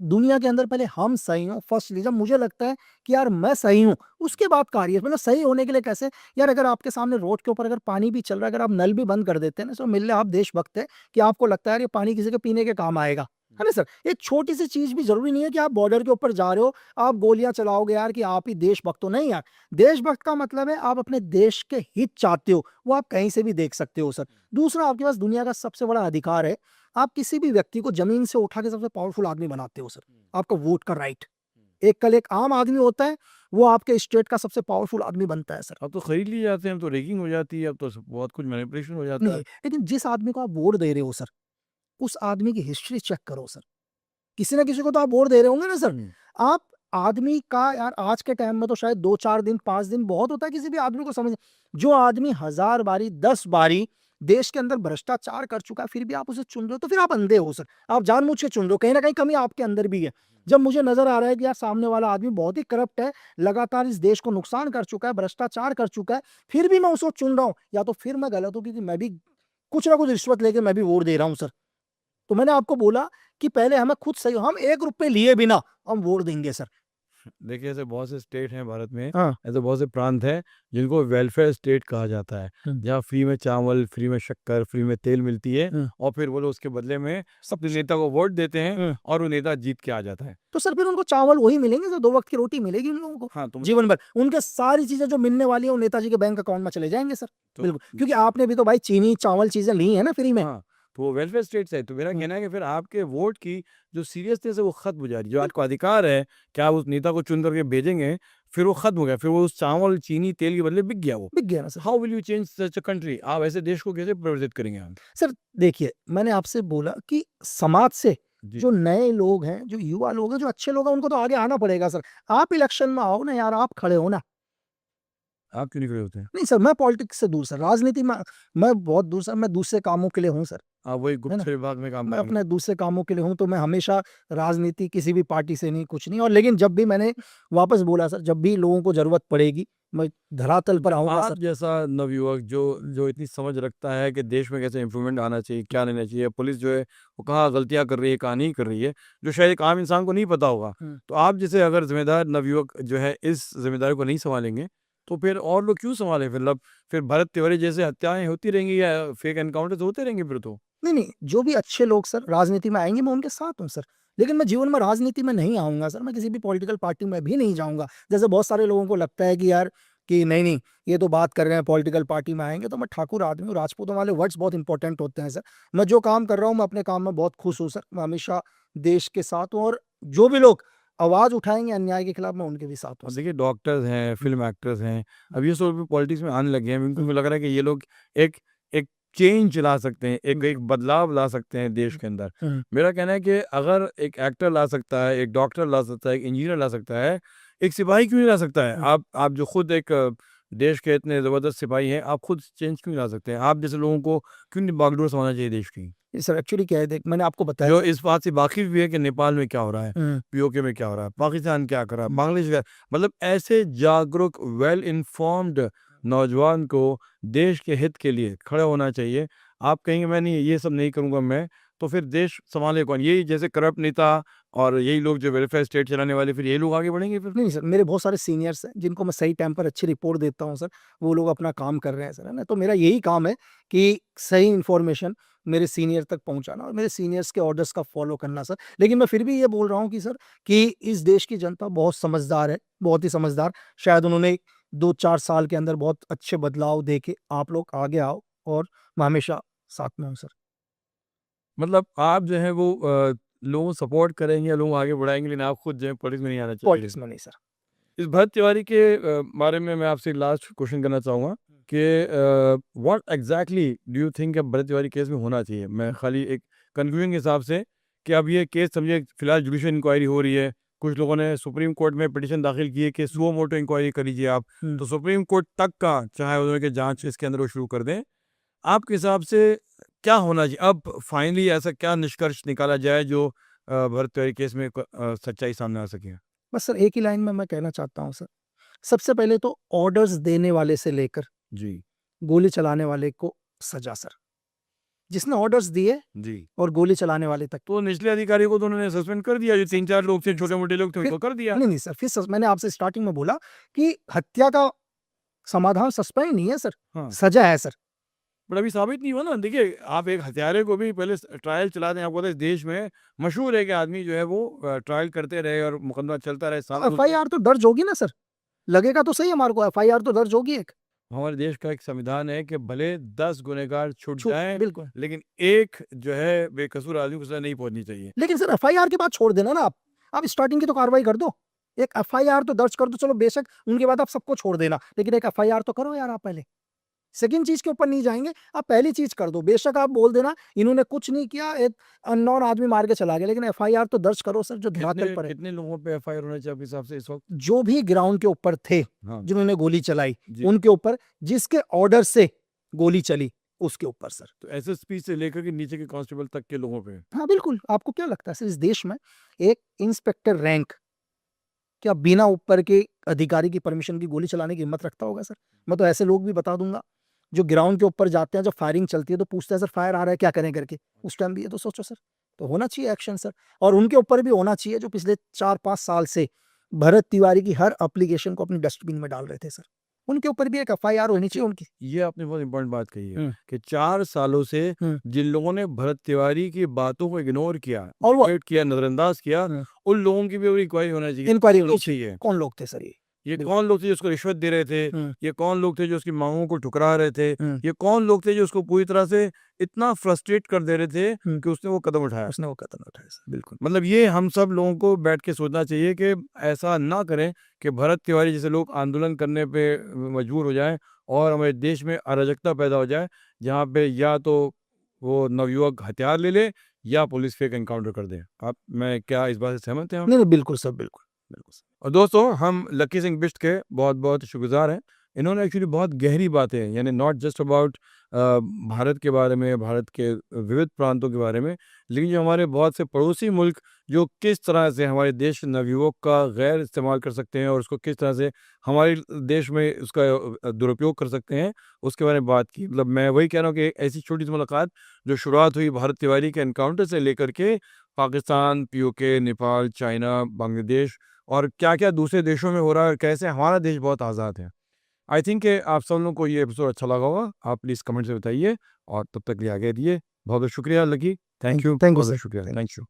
दुनिया के अंदर पहले हम सही हों, फर्स्टली जब मुझे लगता है कि यार मैं सही हूँ, उसके बाद कार्य, मतलब सही होने के लिए कैसे, यार अगर आपके सामने रोड के ऊपर अगर पानी भी चल रहा है, अगर आप नल भी बंद कर देते हैं ना, तो मिल आप देशभक्त है कि आपको लगता है यार ये पानी किसी के पीने के काम आएगा, है ना सर। एक छोटी सी चीज भी जरूरी नहीं है कि आप बॉर्डर के ऊपर जा रहे हो, आप गोलियां चलाओगे यार कि आप ही देशभक्त हो, नहीं यार। देशभक्त का मतलब है आप अपने देश के हित चाहते हो, वो आप कहीं से भी देख सकते हो सर। दूसरा, आपके पास दुनिया का सबसे बड़ा अधिकार है, आप किसी भी व्यक्ति को जमीन से उठा के सबसे पावरफुल आदमी बनाते हो सर, आपका वोट का राइट। एक कल एक आम आदमी होता है, वो आपके स्टेट का सबसे पावरफुल आदमी बनता है सर। अब तो खरीद लिए जाते हैं, अब तो रैगिंग हो जाती है, अब तो बहुत कुछ मैनिपुलेशन हो जाता नहीं, है। लेकिन जिस आदमी को आप वोट दे रहे हो सर, उस आदमी की हिस्ट्री चेक करो सर। किसी ना किसी को तो आप वोट दे रहे होंगे ना सर। हुँ, आप आदमी का यार आज के टाइम में तो शायद 2-4 दिन, 5 दिन बहुत होता है किसी भी आदमी को समझ। जो आदमी 1000 बारी, 10 बारी देश के अंदर भ्रष्टाचार कर चुका है, फिर भी आप उसे चुन रहे हो, तो फिर आप अंधे हो सर। आप जानबूझ के चुन रहे हो, कहीं ना कहीं कमी आपके अंदर भी है। जब मुझे नजर आ रहा है कि यार सामने वाला आदमी बहुत ही करप्ट है, लगातार इस देश को नुकसान कर चुका है, भ्रष्टाचार कर चुका है, फिर भी मैं उसको चुन रहा हूँ, या तो फिर मैं गलत हूँ, क्योंकि मैं भी कुछ ना कुछ रिश्वत लेके मैं भी वोट दे रहा हूँ सर। तो मैंने आपको बोला कि पहले हमें खुद सही, हम 1 रुपए लिए बिना हम वोट देंगे सर। देखिए ऐसे बहुत से स्टेट हैं भारत में, हाँ। ऐसे बहुत से प्रांत हैं जिनको वेलफेयर स्टेट कहा जाता है, जहाँ फ्री में चावल, फ्री में शक्कर, फ्री में तेल मिलती है और फिर वो लोग उसके बदले में अपने नेता को वोट देते हैं और वो नेता जीत के आ जाता है। तो सर फिर उनको चावल वही मिलेंगे सर, 2 वक़्त की रोटी मिलेगी उन लोगों को, हाँ, तो जीवन भर। उनके सारी चीज़ें जो मिलने वाली हैं, वो नेताजी के बैंक अकाउंट में चले जाएँगे सर। तो बिल्कुल, क्योंकि आपने भी तो भाई चीनी, चावल चीज़ें ली हैं ना फ्री में। हाँ, तो वो वेलफेयर स्टेट्स है। तो मेरा कहना है कि फिर आपके वोट की जो सीरियसनेस है वो खत्म हो जा रही है। जो आपका अधिकार है कि आप उस नेता को चुन करके भेजेंगे, फिर वो खत्म हो गया। फिर वो उस चावल, चीनी, तेल के बदले बिक गया वो। बिक गया ना sir. How will you change such a country? आप ऐसे देश को कैसे परिवर्तित करेंगे आप? सर देखिए, मैंने आपसे बोला कि समाज से जी, जो नए लोग हैं, जो युवा लोग हैं, जो अच्छे लोग हैं, उनको तो आगे आना पड़ेगा सर। आप इलेक्शन में आओ ना यार, आप खड़े हो ना। आप क्यों नहीं खड़े होते हैं? नहीं सर, मैं पॉलिटिक्स से दूर सर, राजनीति में मैं बहुत दूर सर, मैं दूसरे कामों के लिए हूँ सर, आप वही है गुप्त ना? विभाग में काम मैं करेंगे। अपने दूसरे कामों के लिए हूँ, तो मैं हमेशा राजनीति किसी भी पार्टी से नहीं, कुछ नहीं। और लेकिन जब भी मैंने वापस बोला सर, जब भी लोगों को ज़रूरत पड़ेगी, मैं धरातल पर तो आऊँगा आप सर। जैसा नवयुवक जो जो इतनी समझ रखता है कि देश में कैसे इम्प्रूवमेंट आना चाहिए, क्या लेना चाहिए, पुलिस जो है वो कहाँ गलतियाँ कर रही है, कहाँ नहीं कर रही है, जो शायद एक आम इंसान को नहीं पता होगा। हुँ। तो आप जैसे अगर ज़िम्मेदार नवयुवक जो है इस ज़िम्मेदारी को नहीं सँभालेंगे, तो फिर और लोग क्यों सँभालें? फिर भरत तिवारी जैसे हत्याएँ होती रहेंगी या फेक एनकाउंटर्स होते रहेंगे फिर तो। नहीं, नहीं, जो भी अच्छे लोग सर राजनीति में आएँगे, मैं उनके साथ हूँ सर। लेकिन मैं जीवन में राजनीति में नहीं आऊँगा सर, मैं किसी भी पॉलिटिकल पार्टी में भी नहीं जाऊँगा। जैसे बहुत सारे लोगों को लगता है कि यार कि नहीं, नहीं, ये तो बात कर रहे हैं पॉलिटिकल पार्टी में आएँगे, तो मैं ठाकुर आदमी हूँ, राजपूतों वाले वर्ड्स बहुत इंपॉर्टेंट होते हैं सर। मैं जो काम कर रहा हूँ, मैं अपने काम में बहुत खुश हूँ सर। मैं हमेशा देश के साथ हूँ, और जो भी लोग आवाज़ उठाएँगे अन्याय के खिलाफ, मैं उनके भी साथ हूँ अब सर। देखिए डॉक्टर्स हैं, फ़िल्म एक्टर्स हैं, अब ये सब भी पॉलिटिक्स में आने लगे हैं। हुँ, उनको लग रहा है कि ये लोग एक एक चेंज ला सकते हैं, एक हुँ, एक बदलाव ला सकते हैं देश हुँ, के अंदर। हुँ, मेरा कहना है कि अगर एक एक्टर ला सकता है, एक डॉक्टर ला सकता है, एक इंजीनियर ला सकता है, एक सिपाही क्यों नहीं ला सकता है? हुँ। आप जो खुद एक देश के इतने ज़बरदस्त सिपाही हैं, आप खुद चेंज क्यों नहीं ला सकते हैं? आप जैसे लोगों को क्यों नहीं बागडोर संभालना चाहिए देश की? ये सर एक्चुअली क्या है, देख मैंने आपको बताया। जो इस बात से वाकिफ़ भी है कि नेपाल में क्या हो रहा है, हुँ, पीओके में क्या हो रहा है, हुँ, पाकिस्तान क्या कर रहा है, हुँ, बांग्लादेश क्या, मतलब ऐसे जागरूक वेल इन्फॉर्म्ड नौजवान को देश के हित के लिए खड़ा होना चाहिए। आप कहेंगे मैं नहीं ये सब नहीं करूँगा मैं, तो फिर देश सँभाले कौन? यही जैसे करप्ट नेता और यही लोग जो वेलफेयर स्टेट चलाने वाले, फिर यही लोग आगे बढ़ेंगे फिर? नहीं सर, मेरे बहुत सारे सीनियर्स हैं, जिनको मैं सही टाइम पर अच्छी रिपोर्ट देता हूँ सर, वो लोग अपना काम कर रहे हैं सर, है ना? तो मेरा यही काम है कि सही इन्फॉर्मेशन मेरे सीनियर तक पहुँचाना और मेरे सीनियर्स के ऑर्डर्स का फ़ॉलो करना सर। लेकिन मैं फिर भी ये बोल रहा हूँ कि सर, कि इस देश की जनता बहुत समझदार है, बहुत ही समझदार। शायद उन्होंने 2-4 साल के अंदर बहुत अच्छे बदलाव देखे, आप लोग आगे आओ, और मैं हमेशा साथ में हूँ सर। मतलब आप जो है वो लोगों को सपोर्ट करेंगे या लोगों को आगे बढ़ाएँगे, लेकिन आप खुद जो है पॉलिटिक्स में नहीं आना चाहेंगे। पॉलिटिक्स में नहीं सर। इस भरत तिवारी के बारे में मैं आपसे लास्ट क्वेश्चन करना चाहूँगा कि what exactly do you think अब भरत तिवारी केस में होना चाहिए? मैं खाली एक कंक्लूजन के हिसाब से कि अब ये केस समझिए फिलहाल जुडिशियल इंक्वायरी हो रही है, कुछ लोगों ने सुप्रीम कोर्ट में पिटिशन दाखिल की है कि सुओ मोटो इंक्वायरी कर लीजिए आप, हुँ। तो सुप्रीम कोर्ट तक का चाहे उन्होंने कि जांच इसके अंदर वो शुरू कर दें। आपके हिसाब से क्या होना चाहिए अब? फाइनली ऐसा क्या निष्कर्ष निकाला जाए जो भरत तिवारी केस में सच्चाई सामने आ सके? बस सर एक ही लाइन में मैं कहना चाहता हूँ सर, सबसे पहले तो ऑर्डर्स देने वाले से लेकर जी। गोली चलाने वाले को सज़ा सर। जिसने ऑर्डर्स दिए जी। और गोली चलाने वाले तक। तो निचले अधिकारी को तो उन्होंने सस्पेंड कर दिया, जो 3-4 लोग थे, छोटे-मोटे लोग थे, फिर उनको कर दिया। नहीं, नहीं सर, फिर मैंने आपसे स्टार्टिंग में बोला कि हत्या का समाधान सस्पेंड नहीं है सर, हाँ, सज़ा है सर। बट अभी साबित नहीं हुआ ना। देखिए, आप एक हत्यारे को भी पहले ट्रायल चला दें, आपको पता है इस देश में मशहूर है कि आदमी जो है वो ट्रायल करते रहे और मुकदमा चलता रहे तो सालों तक। एफआईआर तो दर्ज होगी ना सर, लगेगा तो सही हमारे को, एफआईआर तो दर्ज होगी एक। हमारे देश का एक संविधान है कि भले 10 गुनहगार छूट जाएँ, बिल्कुल। लेकिन एक जो है बेकसूर आदमी को सज़ा नहीं पहुँचनी चाहिए। लेकिन सर एफआईआर के बाद छोड़ देना ना आप। आप स्टार्टिंग की तो कार्रवाई कर दो। एक एफआईआर तो दर्ज कर दो, चलो बेशक उनके बाद आप सबको छोड़ देना, लेकिन एक एफआईआर तो करो यार आप पहले। सेकंड चीज़ के ऊपर नहीं जाएँगे, आप पहली चीज़ कर दो। बेशक आप बोल देना इन्होंने कुछ नहीं किया, एक अननोन आदमी मार के चला गया, लेकिन एफआईआर तो दर्ज करो सर, जो धरातल कितने पर है। कितने लोगों पे एफआईआर होना चाहिए आपके हिसाब से इस वक़्त? जो भी ग्राउंड के ऊपर थे, हाँ, जिन्होंने गोली चलाई, जी। उनके ऊपर, जिसके ऑर्डर से गोली चली, उसके ऊपर सर। तो एसएसपी से लेकर के नीचे के कांस्टेबल तक के लोगों पे। हाँ, बिल्कुल। आपको क्या लगता है सर, इस देश में एक इंस्पेक्टर रैंक क्या बिना ऊपर के अधिकारी की परमिशन की गोली चलाने की हिम्मत रखता होगा सर? मैं तो ऐसे लोग भी बता दूँगा, जो ग्राउंड के ऊपर जाते हैं, जब फायरिंग चलती है तो पूछते हैं सर फायर आ रहा है क्या करें करके? उस टाइम भी ये तो सोचो सर। तो होना चाहिए एक्शन सर, और उनके ऊपर भी होना चाहिए जो पिछले 4-5 साल से भरत तिवारी की हर एप्लीकेशन को अपनी डस्टबिन में डाल रहे थे सर। उनके ऊपर भी एक एफआईआर होनी चाहिए उनकी। ये आपने बहुत इम्पोर्टेंट बात कही है हुँ, कि 4 सालों से हुँ। जिन लोगों ने भरत तिवारी की बातों को इग्नोर किया, और वो नेग्लेक्ट किया, नज़रअंदाज किया, हुँ, उन लोगों की भी अब इंक्वायरी होना चाहिए। इंक्वायरी कौन होनी लोग थे चाहिए। ये? कौन लोग थे सर ये? ये बिल्कुल। कौन लोग थे जो उसको रिश्वत दे रहे थे? हुँ, ये कौन लोग थे जो उसकी माँगों को ठुकरा रहे थे? हुँ, ये कौन लोग थे जो उसको पूरी तरह से इतना फ्रस्ट्रेट कर दे रहे थे हुँ। कि उसने वो कदम उठाया? उसने वो कदम उठाया सर, बिल्कुल। मतलब ये हम सब लोगों को बैठ के सोचना चाहिए कि ऐसा ना करें कि भरत तिवारी जैसे लोग आंदोलन करने पे मजबूर हो जाएं और हमारे देश में अराजकता पैदा हो जाए, जहाँ पे या तो वो नवयुवक हथियार ले ले या पुलिस फेक एनकाउंटर कर दे। आप मैं क्या इस बात से सहमत हैं आप? नहीं, नहीं, बिल्कुल सर, बिल्कुल, बिल्कुल सर। और दोस्तों, हम लकी सिंह बिष्ट के बहुत बहुत शुक्रगुजार हैं इन्होंने एक्चुअली बहुत गहरी बातें, यानी नॉट जस्ट अबाउट भारत के बारे में, भारत के विविध प्रांतों के बारे में, लेकिन जो हमारे बहुत से पड़ोसी मुल्क जो किस तरह से हमारे देश नवयुवक का गैर इस्तेमाल कर सकते हैं और उसको किस तरह से हमारे देश में उसका दुरुपयोग कर सकते हैं, उसके बारे में बात की। मतलब मैं वही कह रहा हूँ कि ऐसी छोटी सी मुलाकात जो शुरुआत हुई भारत तिवारी के एनकाउंटर से लेकर के पाकिस्तान, पीओके, नेपाल, चाइना, बांग्लादेश और क्या-क्या दूसरे देशों में हो रहा है और कैसे हमारा देश बहुत आज़ाद है। आई थिंक आप सब लोगों को ये एपिसोड अच्छा लगा होगा। आप प्लीज़ कमेंट से बताइए और तब तक के लिए आगे दिए। बहुत-बहुत शुक्रिया lucky. Thank you. Thank you बहुत-बहुत सर। शुक्रिया। Thank thank you.